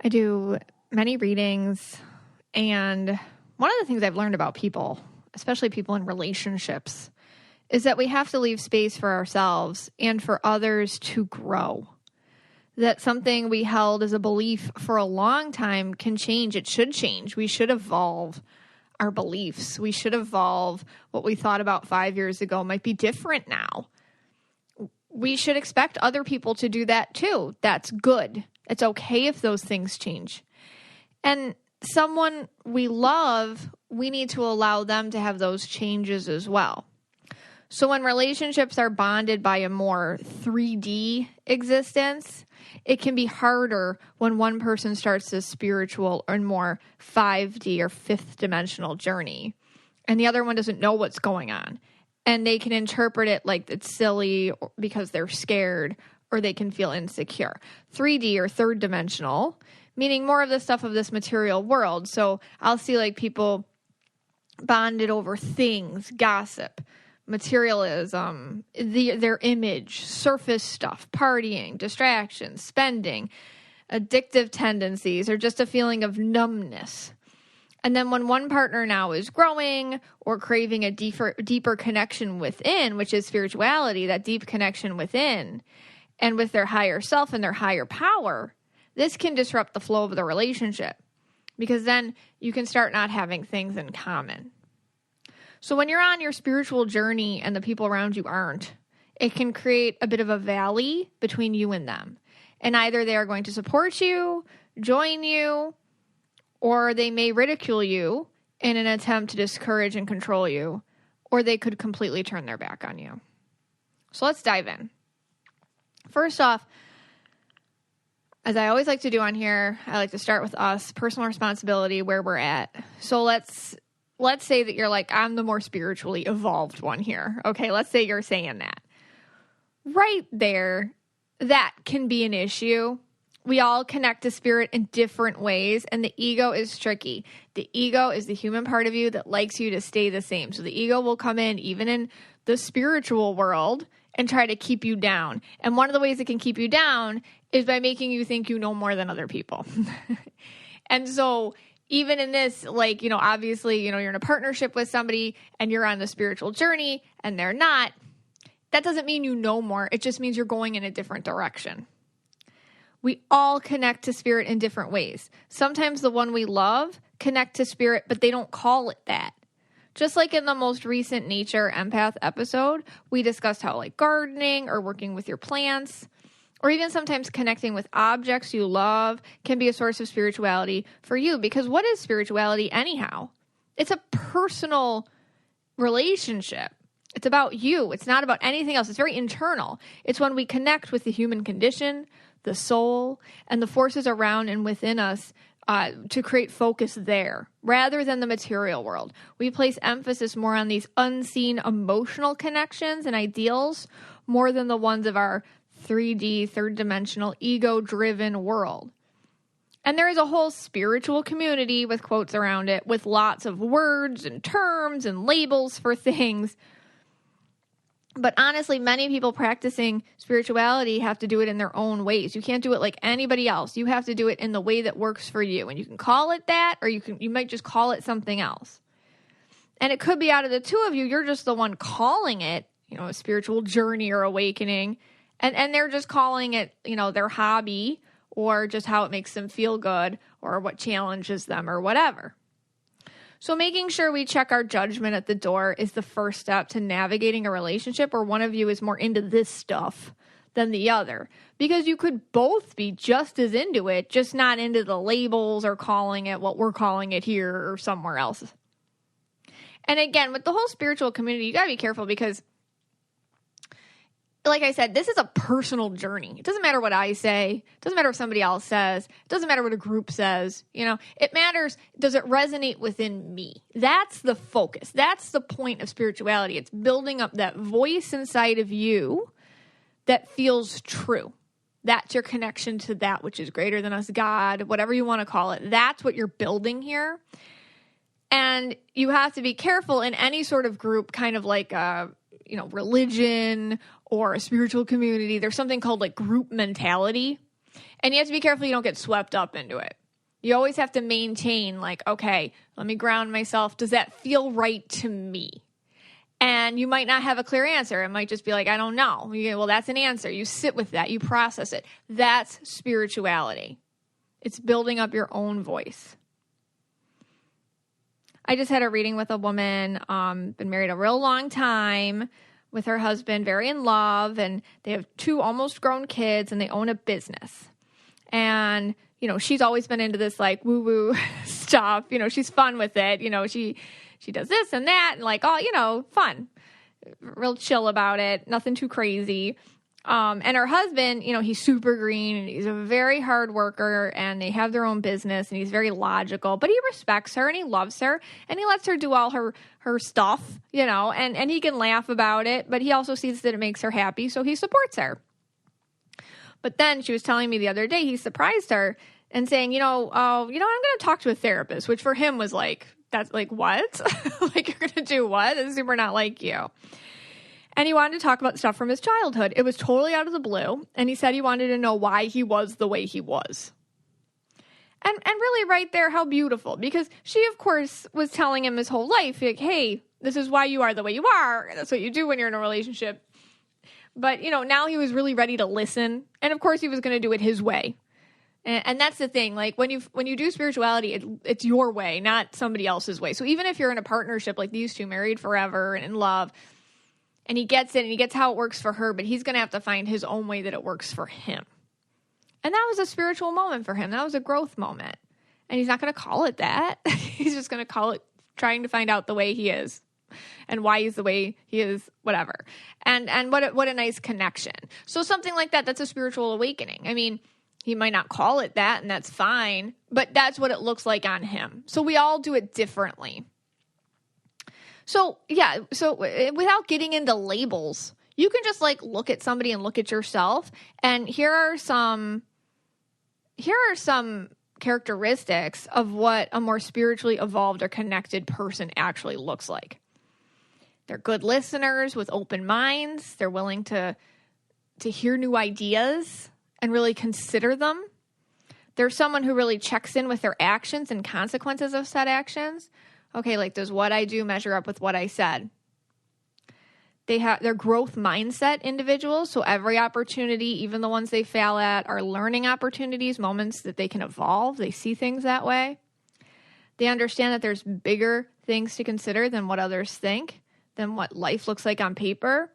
[SPEAKER 1] I do many readings, and one of the things I've learned about people, especially people in relationships, is that we have to leave space for ourselves and for others to grow. that something we held as a belief for a long time can change. It should change. We should evolve our beliefs. We should evolve what we thought about 5 years ago might be different now. We should expect other people to do that too. That's good. It's okay if those things change. And someone we love, we need to allow them to have those changes as well. So when relationships are bonded by a more 3D existence, it can be harder when one person starts a spiritual or more 5D or fifth dimensional journey, and the other one doesn't know what's going on. And they can interpret it like it's silly because they're scared, or they can feel insecure. 3D or third dimensional, meaning more of the stuff of this material world. So I'll see like people bonded over things, gossip, materialism, their image, surface stuff, partying, distractions, spending, addictive tendencies, or just a feeling of numbness. And then when one partner now is growing or craving a deeper connection within, which is spirituality, that deep connection within, and with their higher self and their higher power, this can disrupt the flow of the relationship, because then you can start not having things in common. So when you're on your spiritual journey and the people around you aren't, it can create a bit of a valley between you and them. And either they are going to support you, join you, or they may ridicule you in an attempt to discourage and control you, or they could completely turn their back on you. So let's dive in. First off, as I always like to do on here, I like to start with us, personal responsibility, where we're at. So let's say that you're like, I'm the more spiritually evolved one here. Okay, let's say you're saying that. Right there, that can be an issue. We all connect to spirit in different ways, and the ego is tricky. The ego is the human part of you that likes you to stay the same. So the ego will come in, even in the spiritual world, and try to keep you down. And one of the ways it can keep you down is by making you think you know more than other people. And so even in this, like, obviously, you're in a partnership with somebody and you're on the spiritual journey and they're not. That doesn't mean you know more. It just means you're going in a different direction. We all connect to spirit in different ways. Sometimes the one we love connect to spirit, but they don't call it that. Just like in the most recent Nature Empath episode, we discussed how like gardening or working with your plants, or even sometimes connecting with objects you love, can be a source of spirituality for you. Because what is spirituality anyhow? It's a personal relationship. It's about you. It's not about anything else. It's very internal. It's when we connect with the human condition, the soul, and the forces around and within us to create focus there, rather than the material world. We place emphasis more on these unseen emotional connections and ideals more than the ones of our 3D, third-dimensional, ego-driven world. And there is a whole spiritual community with quotes around it, with lots of words and terms and labels for things. But honestly, many people practicing spirituality have to do it in their own ways. You can't do it like anybody else. You have to do it in the way that works for you. And you can call it that, or you might just call it something else. And it could be out of the two of you, you're just the one calling it, a spiritual journey or awakening. And they're just calling it, their hobby, or just how it makes them feel good, or what challenges them, or whatever. So making sure we check our judgment at the door is the first step to navigating a relationship where one of you is more into this stuff than the other. Because you could both be just as into it, just not into the labels or calling it what we're calling it here or somewhere else. And again, with the whole spiritual community, you got to be careful because, like I said, this is a personal journey. It doesn't matter what I say. It doesn't matter what somebody else says. It doesn't matter what a group says. It matters, does it resonate within me? That's the focus. That's the point of spirituality. It's building up that voice inside of you that feels true. That's your connection to that which is greater than us, God, whatever you want to call it. That's what you're building here. And you have to be careful in any sort of group, kind of like religion or a spiritual community. There's something called like group mentality, and you have to be careful you don't get swept up into it. You always have to maintain like, okay, let me ground myself. Does that feel right to me? And you might not have a clear answer. It might just be like, I don't know. You go, well, that's an answer. You sit with that. You process it. That's spirituality. It's building up your own voice. I just had a reading with a woman, been married a real long time with her husband, very in love, and they have 2 almost grown kids, and they own a business. And, you know, she's always been into this like woo-woo stuff. You know, she's fun with it. You know, she does this and that and like, oh, you know, fun, real chill about it. Nothing too crazy. And her husband, you know, he's super green and he's a very hard worker and they have their own business and he's very logical, but he respects her and he loves her and he lets her do all her stuff, you know, and he can laugh about it, but he also sees that it makes her happy. So he supports her. But then she was telling me the other day, he surprised her and saying, I'm going to talk to a therapist, which for him was like, that's like, what? Like, you're going to do what? This is super not like you. And he wanted to talk about stuff from his childhood. It was totally out of the blue. And he said he wanted to know why he was the way he was. And really right there, how beautiful. Because she, of course, was telling him his whole life, like, hey, this is why you are the way you are. That's what you do when you're in a relationship. But, now he was really ready to listen. And, of course, he was going to do it his way. And that's the thing. Like, when you do spirituality, it's your way, not somebody else's way. So even if you're in a partnership like these two, married forever and in love, and he gets it and he gets how it works for her, but he's going to have to find his own way that it works for him. And that was a spiritual moment for him. That was a growth moment. And he's not going to call it that. He's just going to call it trying to find out the way he is and why he's the way he is, whatever. And what a nice connection. So something like that, that's a spiritual awakening. I mean, he might not call it that, and that's fine, but that's what it looks like on him. So we all do it differently. So, yeah, without getting into labels, you can just like look at somebody and look at yourself. And here are some characteristics of what a more spiritually evolved or connected person actually looks like. They're good listeners with open minds. They're willing to hear new ideas and really consider them. They're someone who really checks in with their actions and consequences of said actions. Okay, like, does what I do measure up with what I said? They're growth mindset individuals, so every opportunity, even the ones they fail at, are learning opportunities, moments that they can evolve. They see things that way. They understand that there's bigger things to consider than what others think, than what life looks like on paper.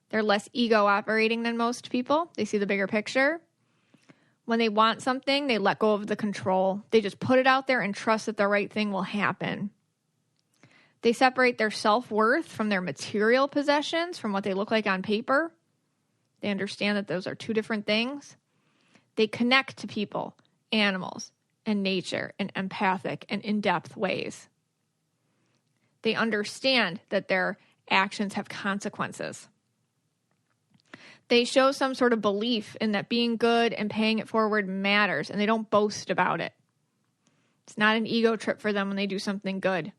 [SPEAKER 1] They're less ego operating than most people. They see the bigger picture. When they want something, they let go of the control. They just put it out there and trust that the right thing will happen. They separate their self-worth from their material possessions, from what they look like on paper. They understand that those are two different things. They connect to people, animals, and nature in empathic and in-depth ways. They understand that their actions have consequences. They show some sort of belief in that being good and paying it forward matters, and they don't boast about it. It's not an ego trip for them when they do something good.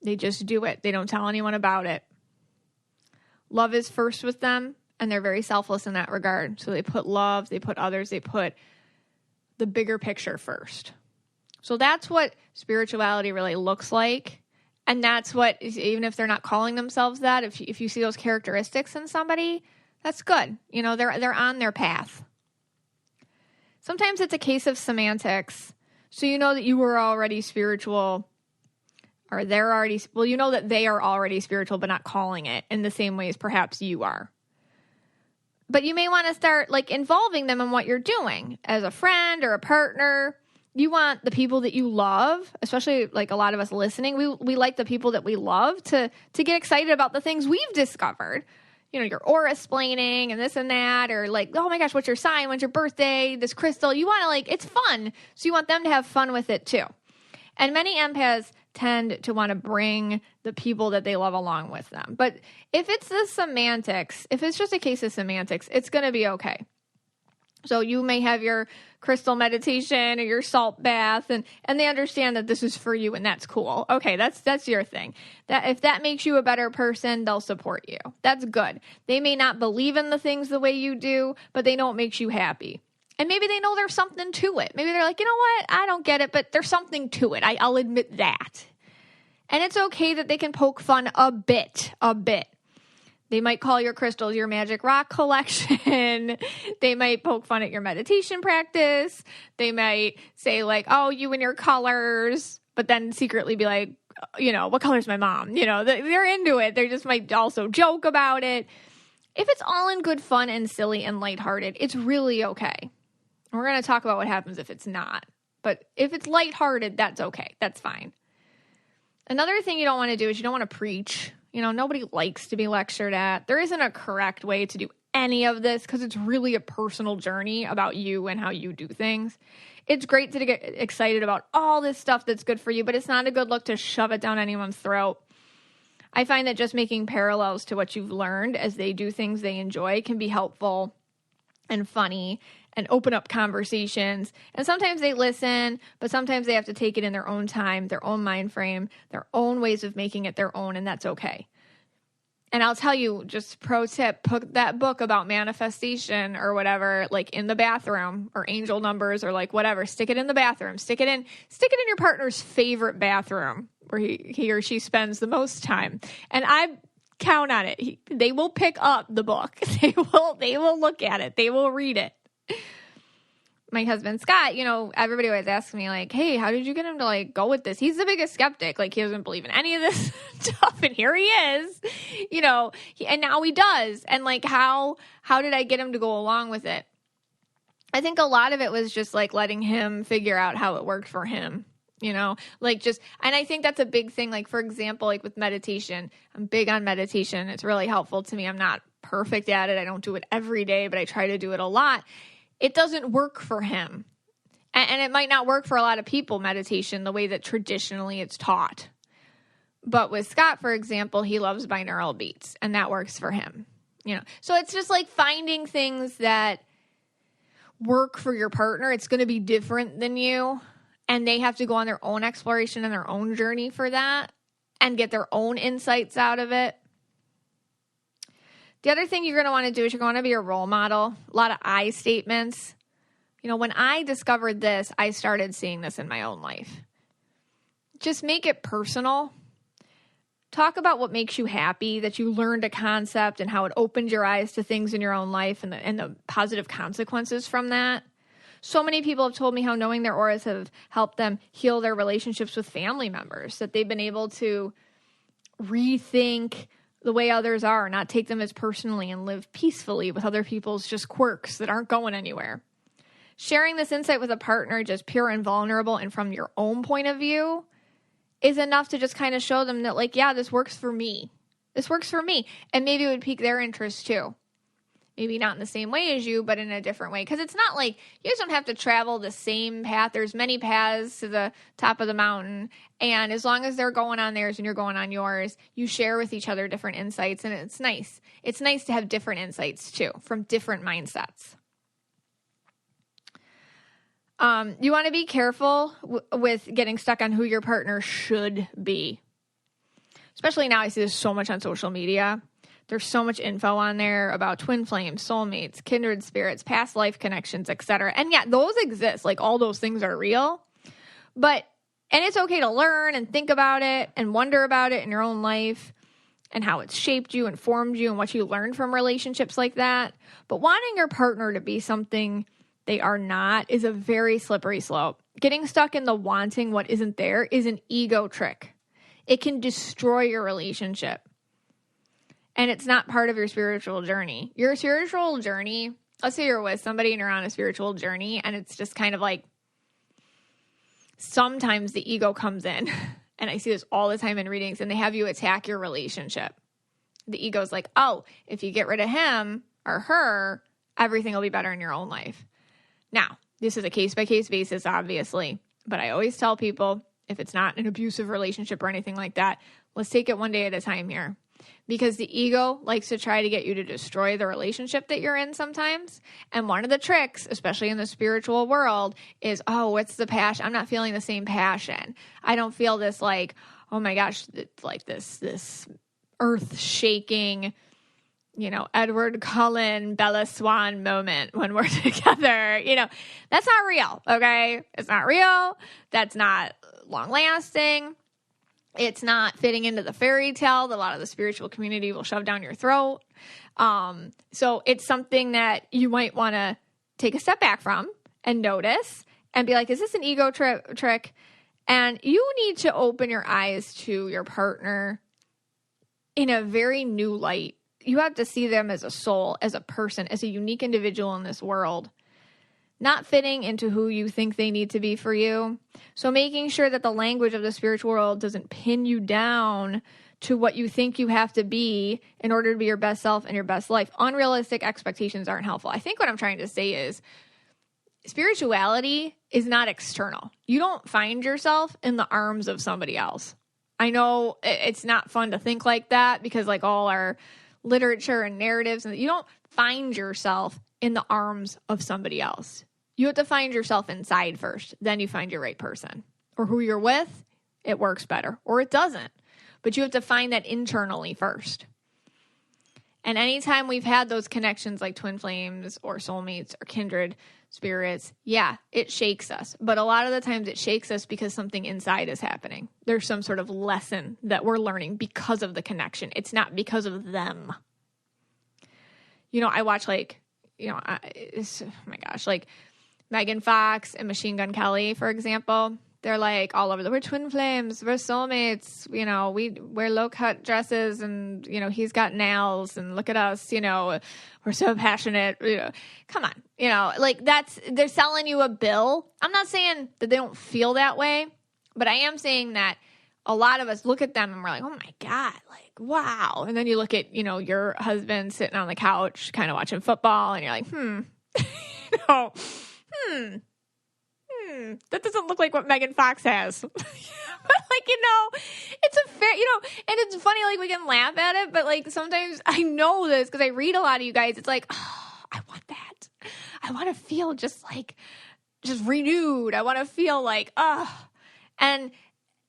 [SPEAKER 1] They just do it. They don't tell anyone about it. Love is first with them, and they're very selfless in that regard. So they put love, they put others, they put the bigger picture first. So that's what spirituality really looks like. And that's what, even if they're not calling themselves that, if you see those characteristics in somebody, that's good. They're on their path. Sometimes it's a case of semantics. So you know that you were already spiritual, or you know that they are already spiritual, but not calling it in the same way as perhaps you are. But you may want to start like involving them in what you're doing as a friend or a partner. You want the people that you love, especially like a lot of us listening, we like the people that we love to get excited about the things we've discovered. Your aura splaining and this and that, or like, oh my gosh, what's your sign? When's your birthday? This crystal. You want to it's fun. So you want them to have fun with it too. And many empaths tend to want to bring the people that they love along with them. But if it's the semantics, if it's just a case of semantics, it's going to be okay. So you may have your crystal meditation or your salt bath, and they understand that this is for you, and that's cool. Okay, that's your thing. That if that makes you a better person, they'll support you. That's good. They may not believe in the things the way you do, but they know it makes you happy. And maybe they know there's something to it. Maybe they're like, you know what? I don't get it, but there's something to it. I'll admit that. And it's okay that they can poke fun a bit. They might call your crystals your magic rock collection. They might poke fun at your meditation practice. They might say like, oh, you and your colors, but then secretly be like, what color's my mom? They're into it. They just might also joke about it. If it's all in good fun and silly and lighthearted, it's really okay. We're going to talk about what happens if it's not. But if it's lighthearted, that's okay. That's fine. Another thing you don't want to do is you don't want to preach. Nobody likes to be lectured at. There isn't a correct way to do any of this because it's really a personal journey about you and how you do things. It's great to get excited about all this stuff that's good for you, but it's not a good look to shove it down anyone's throat. I find that just making parallels to what you've learned as they do things they enjoy can be helpful and funny and open up conversations. And sometimes they listen, but sometimes they have to take it in their own time, their own mind frame, their own ways of making it their own, and that's okay. And I'll tell you, just pro tip, put that book about manifestation or whatever, like in the bathroom, or angel numbers, or like whatever. Stick it in the bathroom. Stick it in your partner's favorite bathroom where he or she spends the most time. And I count on it. They will pick up the book. They will look at it. They will read it. My husband, Scott, everybody always asks me like, hey, how did you get him to like go with this? He's the biggest skeptic. Like he doesn't believe in any of this stuff. And here he is, and now he does. And like, how did I get him to go along with it? I think a lot of it was just like letting him figure out how it worked for him, and I think that's a big thing. Like, for example, like with meditation, I'm big on meditation. It's really helpful to me. I'm not perfect at it. I don't do it every day, but I try to do it a lot. It doesn't work for him. And it might not work for a lot of people, meditation, the way that traditionally it's taught. But with Scott, for example, he loves binaural beats, and that works for him. So it's just like finding things that work for your partner. It's going to be different than you, and they have to go on their own exploration and their own journey for that and get their own insights out of it. The other thing you're going to want to do is you're going to be a role model. A lot of I statements. When I discovered this, I started seeing this in my own life. Just make it personal. Talk about what makes you happy, that you learned a concept and how it opened your eyes to things in your own life and the positive consequences from that. So many people have told me how knowing their auras have helped them heal their relationships with family members, that they've been able to rethink the way others are, not take them as personally, and live peacefully with other people's just quirks that aren't going anywhere. Sharing this insight with a partner, just pure and vulnerable and from your own point of view, is enough to just kind of show them that, like, yeah, this works for me. This works for me. And maybe it would pique their interest too. Maybe not in the same way as you, but in a different way. Because it's not like you guys don't have to travel the same path. There's many paths to the top of the mountain. And as long as they're going on theirs and you're going on yours, you share with each other different insights. And it's nice. It's nice to have different insights too, from different mindsets. You want to be careful with getting stuck on who your partner should be. Especially now, I see this so much on social media. There's so much info on there about twin flames, soulmates, kindred spirits, past life connections, etc. And yeah, those exist. Like, all those things are real. And it's okay to learn and think about it and wonder about it in your own life and how it's shaped you and formed you and what you learned from relationships like that. But wanting your partner to be something they are not is a very slippery slope. Getting stuck in the wanting what isn't there is an ego trick. It can destroy your relationship. And it's not part of your spiritual journey. Your spiritual journey, let's say you're with somebody and you're on a spiritual journey, and it's just kind of like, sometimes the ego comes in, and I see this all the time in readings, and they have you attack your relationship. The ego's like, oh, if you get rid of him or her, everything will be better in your own life. Now, this is a case-by-case basis, obviously, but I always tell people, if it's not an abusive relationship or anything like that, let's take it one day at a time here. Because the ego likes to try to get you to destroy the relationship that you're in sometimes. And one of the tricks, especially in the spiritual world, is, oh, what's the passion? I'm not feeling the same passion. I don't feel this, like, oh my gosh, like this earth-shaking, Edward Cullen, Bella Swan moment when we're together. That's not real, okay? It's not real. That's not long-lasting. It's not fitting into the fairy tale that a lot of the spiritual community will shove down your throat. So it's something that you might want to take a step back from and notice and be like, is this an ego trick? And you need to open your eyes to your partner in a very new light. You have to see them as a soul, as a person, as a unique individual in this world, not fitting into who you think they need to be for you. So making sure that the language of the spiritual world doesn't pin you down to what you think you have to be in order to be your best self and your best life. Unrealistic expectations aren't helpful. I think what I'm trying to say is spirituality is not external. You don't find yourself in the arms of somebody else. I know it's not fun to think like that because like all our literature and narratives, and you don't find yourself in the arms of somebody else. You have to find yourself inside first. Then you find your right person. Or who you're with, it works better. Or it doesn't. But you have to find that internally first. And anytime we've had those connections like twin flames or soulmates or kindred spirits, yeah, it shakes us. But a lot of the times it shakes us because something inside is happening. There's some sort of lesson that we're learning because of the connection. It's not because of them. You know, I watch like, you know, oh my gosh, like Megan Fox and Machine Gun Kelly, for example. They're like all over we're twin flames, we're soulmates, you know, we wear low cut dresses and, you know, he's got nails and look at us, you know, we're so passionate, you know, come on, you know, like they're selling you a bill. I'm not saying that they don't feel that way, but I am saying that a lot of us look at them and we're like, oh my God, like, wow. And then you look at, you know, your husband sitting on the couch kind of watching football and you're like, you know, that doesn't look like what Megan Fox has. But like, you know, it's a fair, you know, and it's funny, like we can laugh at it, but like sometimes I know this because I read a lot of you guys. It's like, oh, I want that. I want to feel just renewed. I want to feel like, and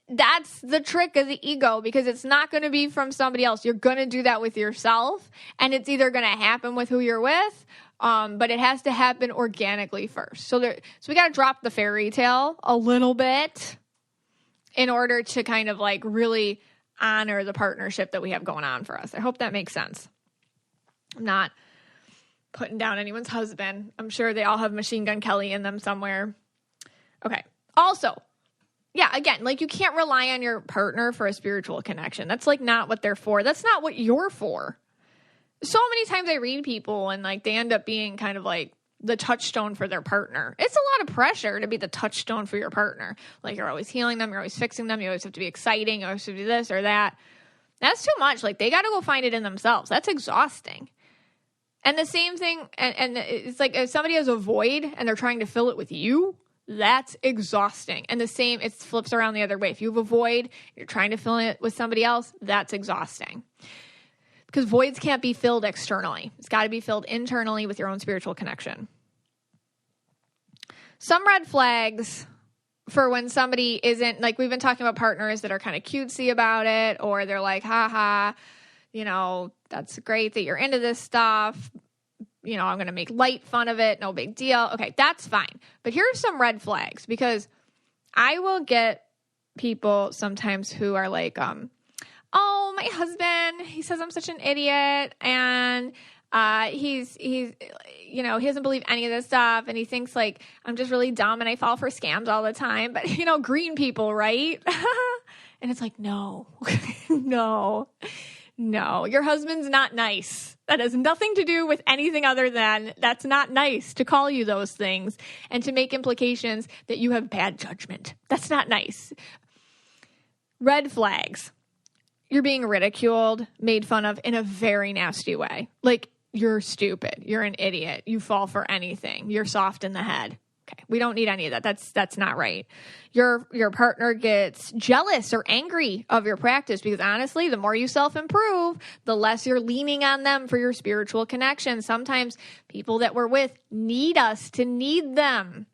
[SPEAKER 1] that's the trick of the ego because it's not going to be from somebody else. You're going to do that with yourself, and it's either going to happen with who you're with, but it has to happen organically first. So we got to drop the fairy tale a little bit in order to kind of like really honor the partnership that we have going on for us. I hope that makes sense. I'm not putting down anyone's husband. I'm sure they all have Machine Gun Kelly in them somewhere. Okay. Also, yeah, again, like you can't rely on your partner for a spiritual connection. That's like not what they're for. That's not what you're for. So many times I read people and like they end up being kind of like the touchstone for their partner. It's a lot of pressure to be the touchstone for your partner. Like you're always healing them. You're always fixing them. You always have to be exciting. You always have to do this or that. That's too much. Like they got to go find it in themselves. That's exhausting. And the same thing. And it's like if somebody has a void and they're trying to fill it with you, that's exhausting. And the same, it flips around the other way. If you have a void, you're trying to fill it with somebody else, that's exhausting. Because voids can't be filled externally. It's got to be filled internally with your own spiritual connection. Some red flags for when somebody isn't, like we've been talking about partners that are kind of cutesy about it, or they're like, haha, you know, that's great that you're into this stuff. You know, I'm going to make light fun of it. No big deal. Okay, that's fine. But here are some red flags because I will get people sometimes who are like, oh, my husband, he says I'm such an idiot, and he's you know, he doesn't believe any of this stuff, and he thinks like I'm just really dumb and I fall for scams all the time. But you know, green people, right? And it's like, no, no, your husband's not nice. That has nothing to do with anything other than that's not nice to call you those things and to make implications that you have bad judgment. That's not nice. Red flags. You're being ridiculed, made fun of in a very nasty way. Like, you're stupid. You're an idiot. You fall for anything. You're soft in the head. Okay, we don't need any of that. That's not right. Your partner gets jealous or angry of your practice because honestly, the more you self-improve, the less you're leaning on them for your spiritual connection. Sometimes people that we're with need us to need them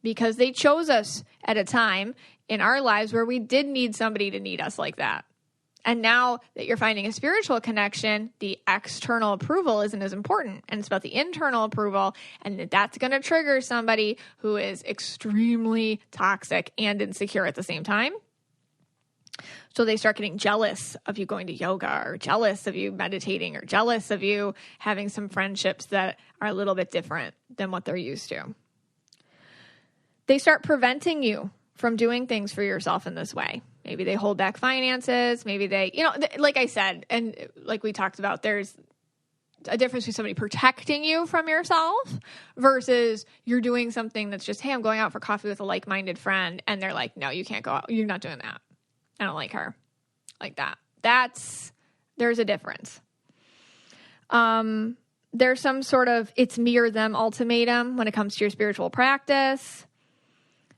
[SPEAKER 1] because they chose us at a time in our lives where we did need somebody to need us like that. And now that you're finding a spiritual connection, the external approval isn't as important. And it's about the internal approval. And that's going to trigger somebody who is extremely toxic and insecure at the same time. So they start getting jealous of you going to yoga, or jealous of you meditating, or jealous of you having some friendships that are a little bit different than what they're used to. They start preventing you from doing things for yourself in this way. Maybe they hold back finances. Maybe they, like I said, and like we talked about, there's a difference between somebody protecting you from yourself versus you're doing something that's just, hey, I'm going out for coffee with a like-minded friend. And they're like, no, you can't go out. You're not doing that. I don't like her. Like that. There's a difference. There's some sort of it's me or them ultimatum when it comes to your spiritual practice.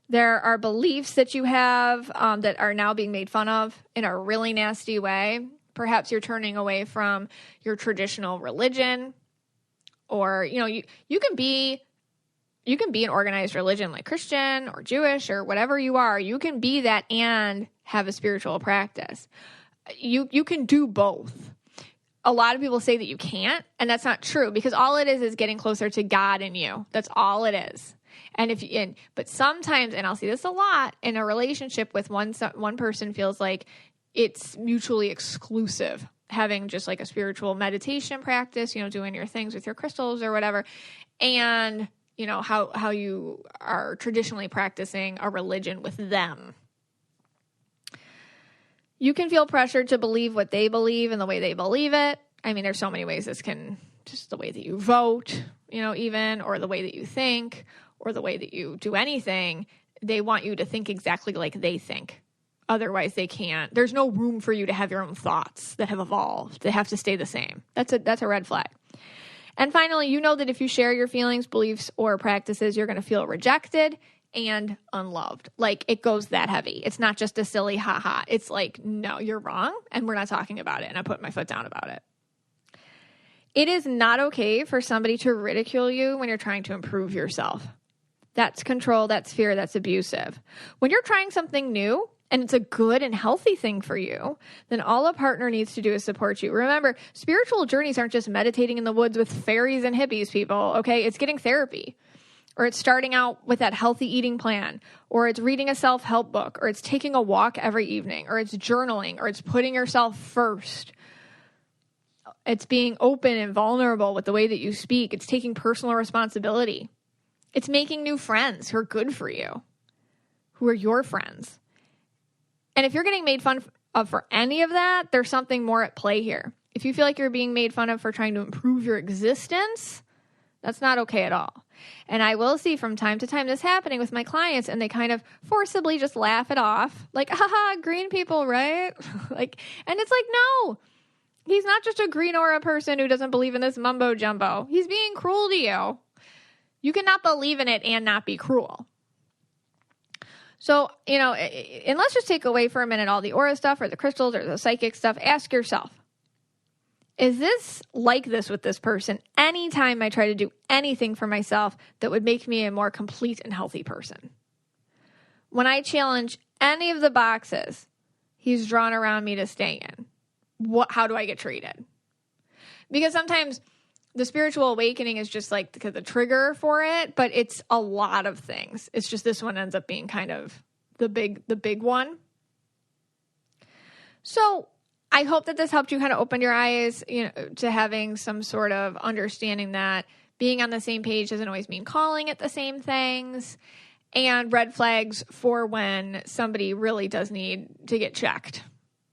[SPEAKER 1] There are beliefs that you have that are now being made fun of in a really nasty way. Perhaps you're turning away from your traditional religion, or, you can be an organized religion like Christian or Jewish or whatever you are. You can be that and have a spiritual practice. You can do both. A lot of people say that you can't, and that's not true, because all it is getting closer to God in you. That's all it is. But sometimes, and I'll see this a lot in a relationship with one person feels like it's mutually exclusive, having just like a spiritual meditation practice, doing your things with your crystals or whatever. And, how you are traditionally practicing a religion with them. You can feel pressured to believe what they believe and the way they believe it. I mean, there's so many ways just the way that you vote, even, or the way that you think, or the way that you do anything. They want you to think exactly like they think. Otherwise, they can't. There's no room for you to have your own thoughts that have evolved. They have to stay the same. That's a red flag. And finally, that if you share your feelings, beliefs, or practices, you're going to feel rejected and unloved. Like, it goes that heavy. It's not just a silly ha-ha. It's like, no, you're wrong, and we're not talking about it, and I put my foot down about it. It is not okay for somebody to ridicule you when you're trying to improve yourself. That's control, that's fear, that's abusive. When you're trying something new, and it's a good and healthy thing for you, then all a partner needs to do is support you. Remember, spiritual journeys aren't just meditating in the woods with fairies and hippies, people, okay? It's getting therapy, or it's starting out with that healthy eating plan, or it's reading a self-help book, or it's taking a walk every evening, or it's journaling, or it's putting yourself first. It's being open and vulnerable with the way that you speak. It's taking personal responsibility. It's making new friends who are good for you, who are your friends. And if you're getting made fun of for any of that, there's something more at play here. If you feel like you're being made fun of for trying to improve your existence, that's not okay at all. And I will see from time to time this happening with my clients, and they kind of forcibly just laugh it off. Like, haha, green people, right? And it's like, no, he's not just a green aura person who doesn't believe in this mumbo jumbo. He's being cruel to you. You cannot believe in it and not be cruel. So, and let's just take away for a minute all the aura stuff or the crystals or the psychic stuff. Ask yourself, is this like this with this person anytime I try to do anything for myself that would make me a more complete and healthy person? When I challenge any of the boxes he's drawn around me to stay in, how do I get treated? Because sometimes the spiritual awakening is just like the trigger for it, but it's a lot of things. It's just this one ends up being kind of the big one. So I hope that this helped you kind of open your eyes, to having some sort of understanding that being on the same page doesn't always mean calling it the same things, and red flags for when somebody really does need to get checked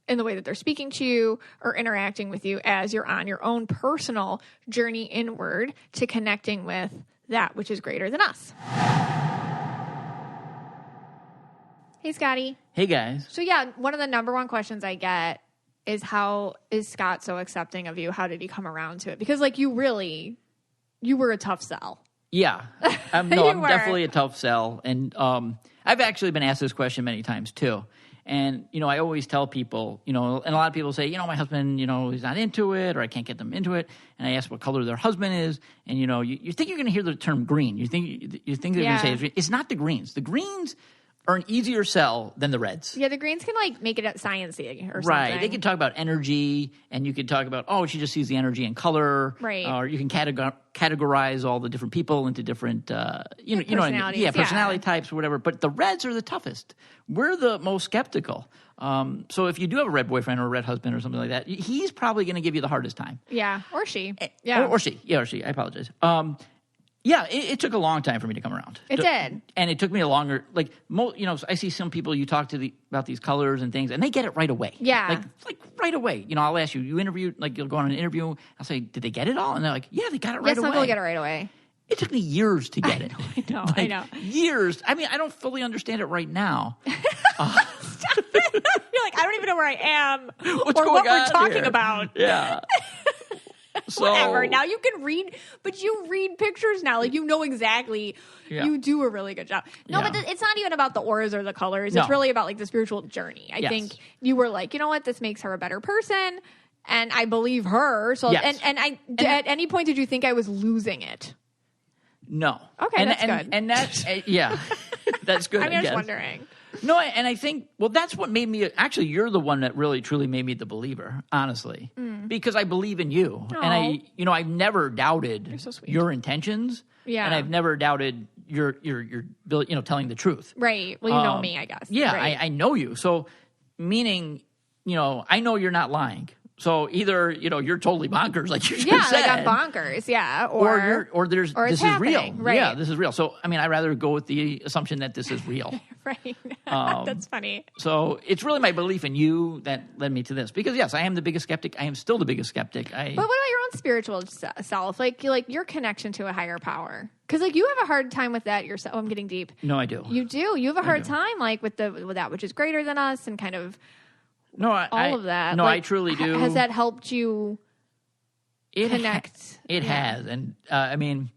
[SPEAKER 1] in the way that they're speaking to you or interacting with you as you're on your own personal journey inward to connecting with that which is greater than us. Hey, Scotty.
[SPEAKER 2] Hey, guys.
[SPEAKER 1] So, yeah, one of the number one questions I get is, how is Scott so accepting of you? How did he come around to it? Because, you were a tough sell.
[SPEAKER 2] Yeah. I'm definitely a tough sell. And I've actually been asked this question many times, too. And, I always tell people, and a lot of people say, my husband, he's not into it, or I can't get them into it. And I ask what color their husband is. And, you think you're going to hear the term green. You think they're going to say it's not the greens. The greens are an easier sell than the reds.
[SPEAKER 1] Yeah, the greens can like make it sciencey or something.
[SPEAKER 2] Right. They can talk about energy, and you can talk about, she just sees the energy in color.
[SPEAKER 1] Right.
[SPEAKER 2] Or you can categorize all the different people into different,
[SPEAKER 1] personalities.
[SPEAKER 2] Personality types or whatever. But the reds are the toughest. We're the most skeptical. So if you do have a red boyfriend or a red husband or something like that, he's probably going to give you the hardest time.
[SPEAKER 1] Yeah, or she.
[SPEAKER 2] Yeah. Or she. Yeah, or she. I apologize. It took a long time for me to come around.
[SPEAKER 1] It did.
[SPEAKER 2] And it took me a longer, I see some people you talk to about these colors and things, and they get it right away.
[SPEAKER 1] Yeah.
[SPEAKER 2] Like right away. I'll ask you interviewed, you'll go on an interview, I'll say, did they get it all? And they're like, yeah, they got it right away.
[SPEAKER 1] Some people get it right away.
[SPEAKER 2] It took me years to get it.
[SPEAKER 1] I know.
[SPEAKER 2] Years. I mean, I don't fully understand it right now.
[SPEAKER 1] You're like, I don't even know where I am
[SPEAKER 2] What's
[SPEAKER 1] or
[SPEAKER 2] going
[SPEAKER 1] what we're
[SPEAKER 2] on
[SPEAKER 1] talking
[SPEAKER 2] here?
[SPEAKER 1] about.
[SPEAKER 2] Yeah. So,
[SPEAKER 1] whatever. Now you can read, but you read pictures now. Like, you know exactly.
[SPEAKER 2] Yeah.
[SPEAKER 1] You do a really good job. No,
[SPEAKER 2] Yeah.
[SPEAKER 1] but it's not even about the auras or the colors.
[SPEAKER 2] No.
[SPEAKER 1] It's really about like the spiritual journey. I
[SPEAKER 2] Yes.
[SPEAKER 1] think you were like, you know what? This makes her a better person. And I believe her. So,
[SPEAKER 2] Yes.
[SPEAKER 1] at any point did you think I was losing it?
[SPEAKER 2] No.
[SPEAKER 1] Okay, that's good.
[SPEAKER 2] And that's, that's good.
[SPEAKER 1] I mean, I was
[SPEAKER 2] guess.
[SPEAKER 1] wondering.
[SPEAKER 2] No, and I think, that's what made me, actually, you're the one that really, truly made me the believer, honestly, because I believe in you.
[SPEAKER 1] Aw.
[SPEAKER 2] And I've never doubted
[SPEAKER 1] so sweet.
[SPEAKER 2] your intentions.
[SPEAKER 1] Yeah.
[SPEAKER 2] And I've never doubted your telling the truth.
[SPEAKER 1] Right. Well, you know me, I guess.
[SPEAKER 2] Yeah,
[SPEAKER 1] Right.
[SPEAKER 2] I know you. So, meaning, I know you're not lying. So either, you're totally bonkers, like you just said.
[SPEAKER 1] Like I'm bonkers. Yeah.
[SPEAKER 2] Or this
[SPEAKER 1] it's
[SPEAKER 2] is real.
[SPEAKER 1] happening, right.
[SPEAKER 2] Yeah, this is real. So, I mean, I'd rather go with the assumption that this is real.
[SPEAKER 1] Right. That's funny.
[SPEAKER 2] So it's really my belief in you that led me to this. Because, yes, I am the biggest skeptic. I am still the biggest skeptic.
[SPEAKER 1] But what about your own spiritual self? Like your connection to a higher power? Because like you have a hard time with that yourself. Oh, I'm getting deep.
[SPEAKER 2] No, I do.
[SPEAKER 1] You do. You have a hard time like with that which is greater than us and kind of all of that.
[SPEAKER 2] No,
[SPEAKER 1] like,
[SPEAKER 2] I truly do.
[SPEAKER 1] Has that helped you connect?
[SPEAKER 2] It has. And, I mean,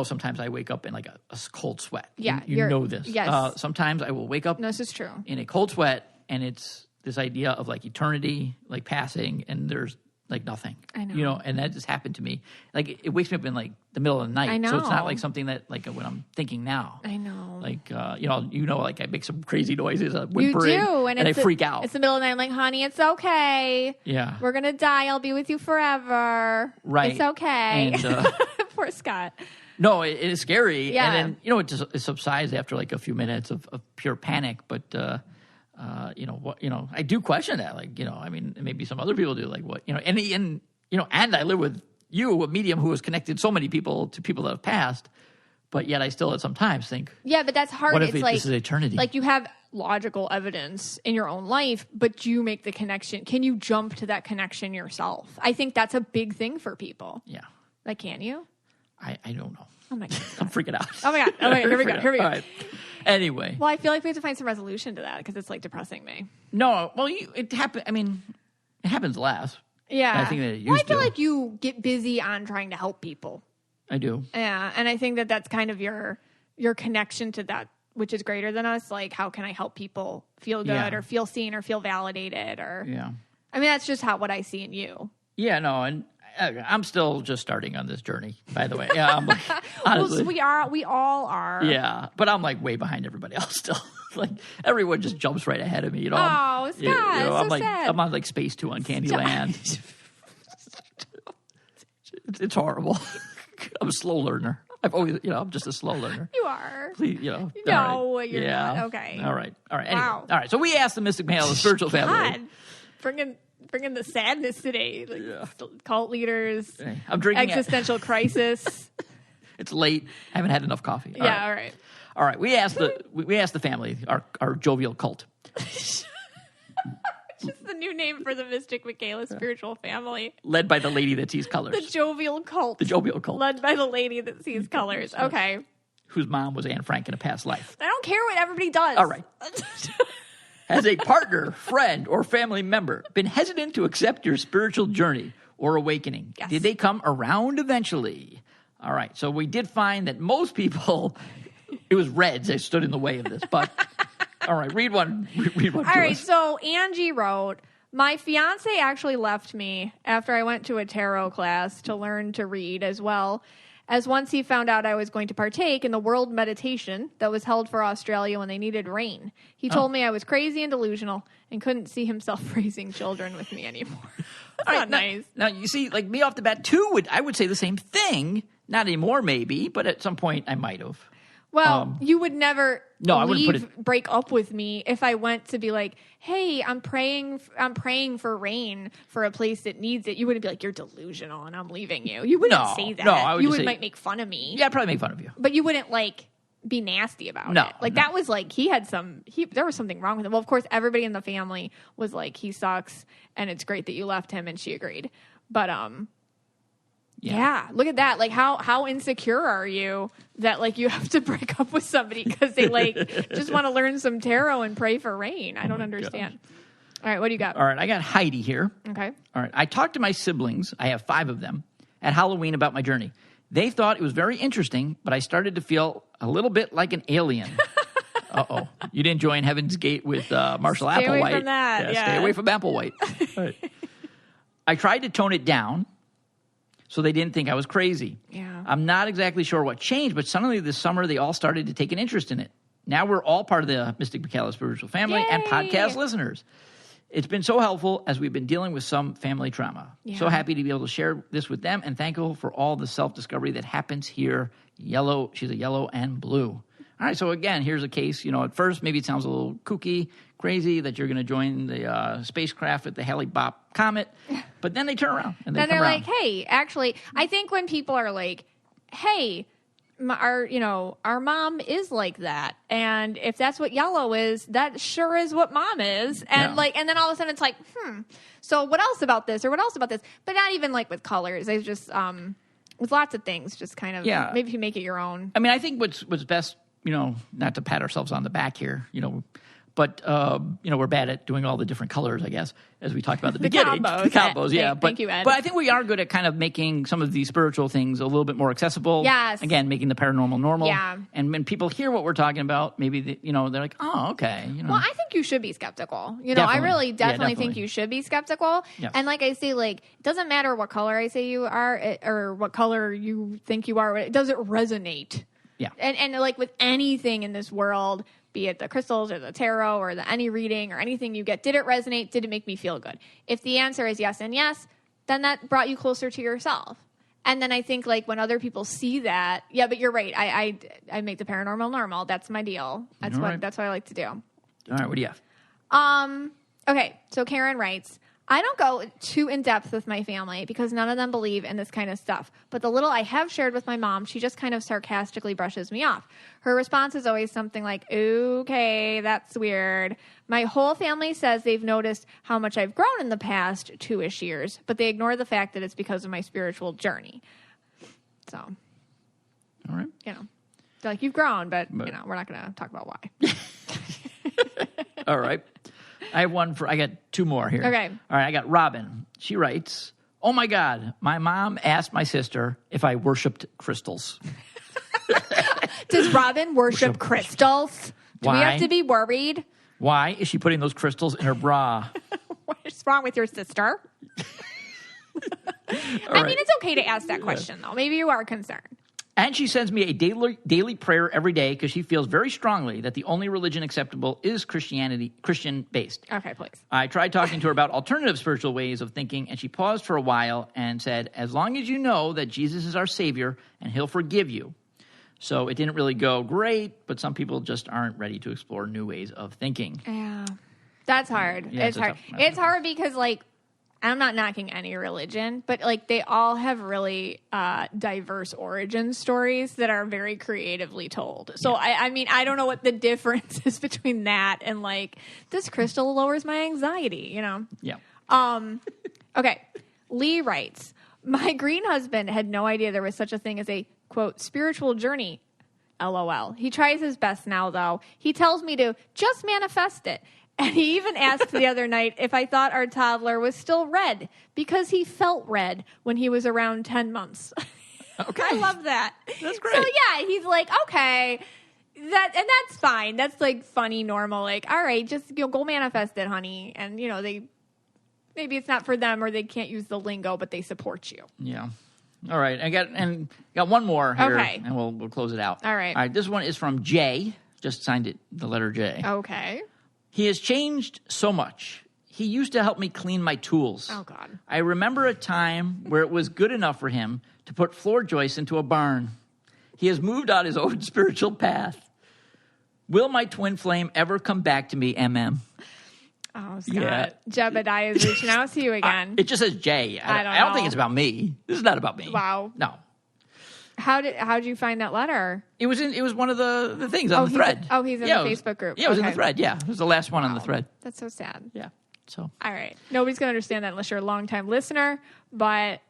[SPEAKER 2] sometimes I wake up in like a cold sweat.
[SPEAKER 1] Yeah.
[SPEAKER 2] You know this.
[SPEAKER 1] Yes.
[SPEAKER 2] Sometimes I will wake up
[SPEAKER 1] No, this is true.
[SPEAKER 2] in a cold sweat, and it's this idea of like eternity, like passing, and there's like nothing.
[SPEAKER 1] I know.
[SPEAKER 2] And that just happened to me. Like it wakes me up in like the middle of the night.
[SPEAKER 1] I know.
[SPEAKER 2] So it's not like something that like when I'm thinking now.
[SPEAKER 1] I know.
[SPEAKER 2] Like like I make some crazy noises,
[SPEAKER 1] You
[SPEAKER 2] whimpering,
[SPEAKER 1] do,
[SPEAKER 2] and I freak out.
[SPEAKER 1] It's the middle of the night. I'm like, honey, it's okay.
[SPEAKER 2] Yeah.
[SPEAKER 1] We're gonna die. I'll be with you forever.
[SPEAKER 2] Right.
[SPEAKER 1] It's okay.
[SPEAKER 2] And,
[SPEAKER 1] Poor Scott.
[SPEAKER 2] No, it is scary.
[SPEAKER 1] Yeah.
[SPEAKER 2] And then, it subsides after like a few minutes of pure panic. But, I do question that. Like, I mean, maybe some other people do. Like, what, and I live with you, a medium who has connected so many people to people that have passed. But yet I still at sometimes think,
[SPEAKER 1] yeah, but that's hard.
[SPEAKER 2] what if
[SPEAKER 1] it's like,
[SPEAKER 2] this is eternity?
[SPEAKER 1] Like you have logical evidence in your own life, but you make the connection. Can you jump to that connection yourself? I think that's a big thing for people.
[SPEAKER 2] Yeah.
[SPEAKER 1] Like, can you?
[SPEAKER 2] I don't know.
[SPEAKER 1] Oh my God.
[SPEAKER 2] I'm freaking out.
[SPEAKER 1] Oh my God. Here we go. Here we go.
[SPEAKER 2] All right. Anyway.
[SPEAKER 1] Well, I feel like we have to find some resolution to that because it's like depressing me.
[SPEAKER 2] No, well, it happened. I mean, it happens less.
[SPEAKER 1] Yeah.
[SPEAKER 2] I think that it used
[SPEAKER 1] well, I feel
[SPEAKER 2] to.
[SPEAKER 1] like you get busy on trying to help people.
[SPEAKER 2] I do.
[SPEAKER 1] Yeah. And I think that that's kind of your connection to that, which is greater than us. Like, how can I help people feel good
[SPEAKER 2] Yeah.
[SPEAKER 1] or feel seen or feel validated? Or,
[SPEAKER 2] Yeah.
[SPEAKER 1] I mean, that's just what I see in you.
[SPEAKER 2] Yeah, no, and I'm still just starting on this journey, by the way. Yeah, I'm like, honestly.
[SPEAKER 1] Well, we all are.
[SPEAKER 2] Yeah, but I'm like way behind everybody else still. Like everyone just jumps right ahead of me,
[SPEAKER 1] Oh, Scott,
[SPEAKER 2] I'm
[SPEAKER 1] so
[SPEAKER 2] like
[SPEAKER 1] sad.
[SPEAKER 2] I'm on like Space 2 on Candyland. It's horrible. I'm a slow learner. I've always, I'm just a slow learner.
[SPEAKER 1] You are.
[SPEAKER 2] Please,
[SPEAKER 1] No,
[SPEAKER 2] all right.
[SPEAKER 1] you're
[SPEAKER 2] Yeah.
[SPEAKER 1] not. Okay.
[SPEAKER 2] All right. Anyway,
[SPEAKER 1] Wow.
[SPEAKER 2] all right. So we asked the Mystic Michaela, the spiritual family.
[SPEAKER 1] God, bringing the sadness today. Like cult leaders,
[SPEAKER 2] Hey, I'm drinking.
[SPEAKER 1] existential crisis.
[SPEAKER 2] It's late. I haven't had enough coffee.
[SPEAKER 1] All right.
[SPEAKER 2] All right. We asked the family, our jovial cult.
[SPEAKER 1] Just the new name for the Mystic Michaela spiritual family.
[SPEAKER 2] Led by the lady that sees colors.
[SPEAKER 1] The jovial cult.
[SPEAKER 2] The jovial cult.
[SPEAKER 1] Led by the lady that sees colors. Okay.
[SPEAKER 2] Whose mom was Anne Frank in a past life.
[SPEAKER 1] I don't care what everybody does.
[SPEAKER 2] All right. Has a partner, friend, or family member been hesitant to accept your spiritual journey or awakening?
[SPEAKER 1] Yes.
[SPEAKER 2] Did they come around eventually? All right. So we did find that most people, it was reds that stood in the way of this. But, all right, read one
[SPEAKER 1] All right, so Angie wrote, my fiance actually left me after I went to a tarot class to learn to read as well. as once he found out I was going to partake in the world meditation that was held for Australia when they needed rain. He told me I was crazy and delusional and couldn't see himself raising children with me anymore. That's not nice.
[SPEAKER 2] Now, you see, like me off the bat, too, I would say the same thing. Not anymore, maybe, but at some point I might have.
[SPEAKER 1] Well, you would never
[SPEAKER 2] I wouldn't
[SPEAKER 1] break up with me if I went to be like, hey, I'm praying for rain for a place that needs it. You wouldn't be like, you're delusional and I'm leaving you. You wouldn't say that.
[SPEAKER 2] No, I would
[SPEAKER 1] you
[SPEAKER 2] just
[SPEAKER 1] might make fun of me.
[SPEAKER 2] Yeah, I'd probably make fun of you.
[SPEAKER 1] But you wouldn't like be nasty about it. Like that was like, there was something wrong with him. Well, of course, everybody in the family was like, he sucks and it's great that you left him, and she agreed. But, yeah, look at that. Like, how insecure are you that, like, you have to break up with somebody because they, like, just want to learn some tarot and pray for rain? I don't understand. Gosh. All right, what do you got?
[SPEAKER 2] All right, I got Heidi here.
[SPEAKER 1] Okay.
[SPEAKER 2] All right, I talked to my siblings, I have 5 of them, at Halloween about my journey. They thought it was very interesting, but I started to feel a little bit like an alien. Uh-oh. You didn't join Heaven's Gate with Marshall Applewhite.
[SPEAKER 1] Stay away from that. Yeah.
[SPEAKER 2] Stay away from Applewhite. Right. I tried to tone it down so they didn't think I was crazy.
[SPEAKER 1] Yeah.
[SPEAKER 2] I'm not exactly sure what changed, but suddenly this summer they all started to take an interest in it. Now we're all part of the Mystic Michaela spiritual family and podcast listeners. It's been so helpful as we've been dealing with some family trauma. Yeah. So happy to be able to share this with them and thankful for all the self-discovery that happens here. She's a yellow and blue. All right, so again, here's a case. At first maybe it sounds a little kooky, crazy that you're going to join the spacecraft at the Halley-Bopp comet, but then they turn around and
[SPEAKER 1] then they're like, hey, actually, I think when people are like, hey, our mom is like that, and if that's what yellow is, that sure is what mom is, and and then all of a sudden it's like, so what else about this or what else about this? But not even like with colors. It's just with lots of things, just kind of maybe if you make it your own.
[SPEAKER 2] I mean, I think what's best. Not to pat ourselves on the back here, but we're bad at doing all the different colors, I guess, as we talked about at the beginning.
[SPEAKER 1] The
[SPEAKER 2] combos, yeah.
[SPEAKER 1] Thank you, Ed.
[SPEAKER 2] But I think we are good at kind of making some of these spiritual things a little bit more accessible.
[SPEAKER 1] Yes.
[SPEAKER 2] Again, making the paranormal normal.
[SPEAKER 1] Yeah.
[SPEAKER 2] And when people hear what we're talking about, maybe they're like, oh, okay.
[SPEAKER 1] Well, I think you should be skeptical.
[SPEAKER 2] Definitely.
[SPEAKER 1] I really definitely think you should be skeptical.
[SPEAKER 2] Yes.
[SPEAKER 1] And like I say, like, it doesn't matter what color I say you are or what color you think you are. Does it resonate?
[SPEAKER 2] Yeah.
[SPEAKER 1] And like with anything in this world, be it the crystals or the tarot or any reading or anything you get, did it resonate? Did it make me feel good? If the answer is yes and yes, then that brought you closer to yourself. And then I think like when other people see that, but you're right. I make the paranormal normal. That's my deal. That's what I like to do.
[SPEAKER 2] All right. What do you have?
[SPEAKER 1] Okay. So Karen writes, I don't go too in-depth with my family because none of them believe in this kind of stuff. But the little I have shared with my mom, she just kind of sarcastically brushes me off. Her response is always something like, okay, that's weird. My whole family says they've noticed how much I've grown in the past 2-ish years, but they ignore the fact that it's because of my spiritual journey. So,
[SPEAKER 2] all right.
[SPEAKER 1] They're like, you've grown, but we're not going to talk about why.
[SPEAKER 2] All right. I got 2 more here.
[SPEAKER 1] Okay.
[SPEAKER 2] All right, I got Robin. She writes, oh my God, my mom asked my sister if I worshipped crystals.
[SPEAKER 1] Does Robin worship crystals? Do we have to be worried?
[SPEAKER 2] Why is she putting those crystals in her bra?
[SPEAKER 1] What is wrong with your sister? I mean, it's okay to ask that question, though. Maybe you are concerned.
[SPEAKER 2] And she sends me a daily prayer every day because she feels very strongly that the only religion acceptable is Christian-based.
[SPEAKER 1] Okay, please.
[SPEAKER 2] I tried talking to her about alternative spiritual ways of thinking, and she paused for a while and said, as long as you know that Jesus is our Savior and He'll forgive you. So it didn't really go great, but some people just aren't ready to explore new ways of thinking.
[SPEAKER 1] Yeah. That's hard.
[SPEAKER 2] Yeah,
[SPEAKER 1] it's hard. It's hard because, like, I'm not knocking any religion, but like they all have really diverse origin stories that are very creatively told. So I mean, I don't know what the difference is between that and like this crystal lowers my anxiety,
[SPEAKER 2] Yeah.
[SPEAKER 1] Okay. Lee writes, my green husband had no idea there was such a thing as a quote spiritual journey. LOL. He tries his best now though. He tells me to just manifest it. And he even asked the other night if I thought our toddler was still red because he felt red when he was around 10 months.
[SPEAKER 2] Okay.
[SPEAKER 1] I love that.
[SPEAKER 2] That's great.
[SPEAKER 1] So, yeah, he's like, okay, that's fine. That's, like, funny, normal. Like, all right, just go manifest it, honey. And, maybe it's not for them or they can't use the lingo, but they support you.
[SPEAKER 2] Yeah. All right. I got one more here,
[SPEAKER 1] Okay.
[SPEAKER 2] and we'll close it out.
[SPEAKER 1] All right.
[SPEAKER 2] All right. This one is from Jay. Just signed it, the letter J.
[SPEAKER 1] Okay.
[SPEAKER 2] He has changed so much. He used to help me clean my tools.
[SPEAKER 1] Oh, God.
[SPEAKER 2] I remember a time where it was good enough for him to put floor joists into a barn. He has moved on his own spiritual path. Will my twin flame ever come back to me, MM?
[SPEAKER 1] Oh, Scott.
[SPEAKER 2] Yeah.
[SPEAKER 1] Jebediah is reaching out to you again.
[SPEAKER 2] It just says Jay. I don't think it's about me. This is not about me.
[SPEAKER 1] Wow.
[SPEAKER 2] No.
[SPEAKER 1] How'd you find that letter?
[SPEAKER 2] It was one of the things on the thread.
[SPEAKER 1] He's in the Facebook group.
[SPEAKER 2] Yeah, it was in
[SPEAKER 1] Okay.
[SPEAKER 2] the thread. Yeah, it was the last one on the thread.
[SPEAKER 1] That's so sad.
[SPEAKER 2] Yeah. So.
[SPEAKER 1] All right. Nobody's going to understand that unless you're a longtime listener, but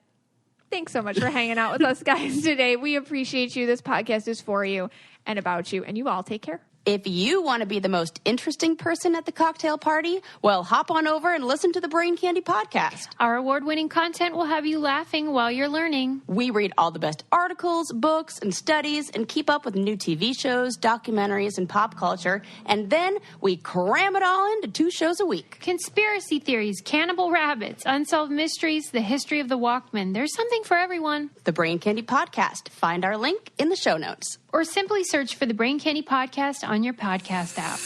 [SPEAKER 1] thanks so much for hanging out with us guys today. We appreciate you. This podcast is for you and about you, and you all take care.
[SPEAKER 3] If you want to be the most interesting person at the cocktail party, well, hop on over and listen to the Brain Candy podcast.
[SPEAKER 4] Our award-winning content will have you laughing while you're learning.
[SPEAKER 3] We read all the best articles, books, and studies and keep up with new TV shows, documentaries, and pop culture. And then we cram it all into 2 shows a week.
[SPEAKER 4] Conspiracy theories, cannibal rabbits, unsolved mysteries, the history of the Walkman. There's something for everyone.
[SPEAKER 3] The Brain Candy podcast. Find our link in the show notes.
[SPEAKER 4] Or simply search for the Brain Candy Podcast on your podcast app.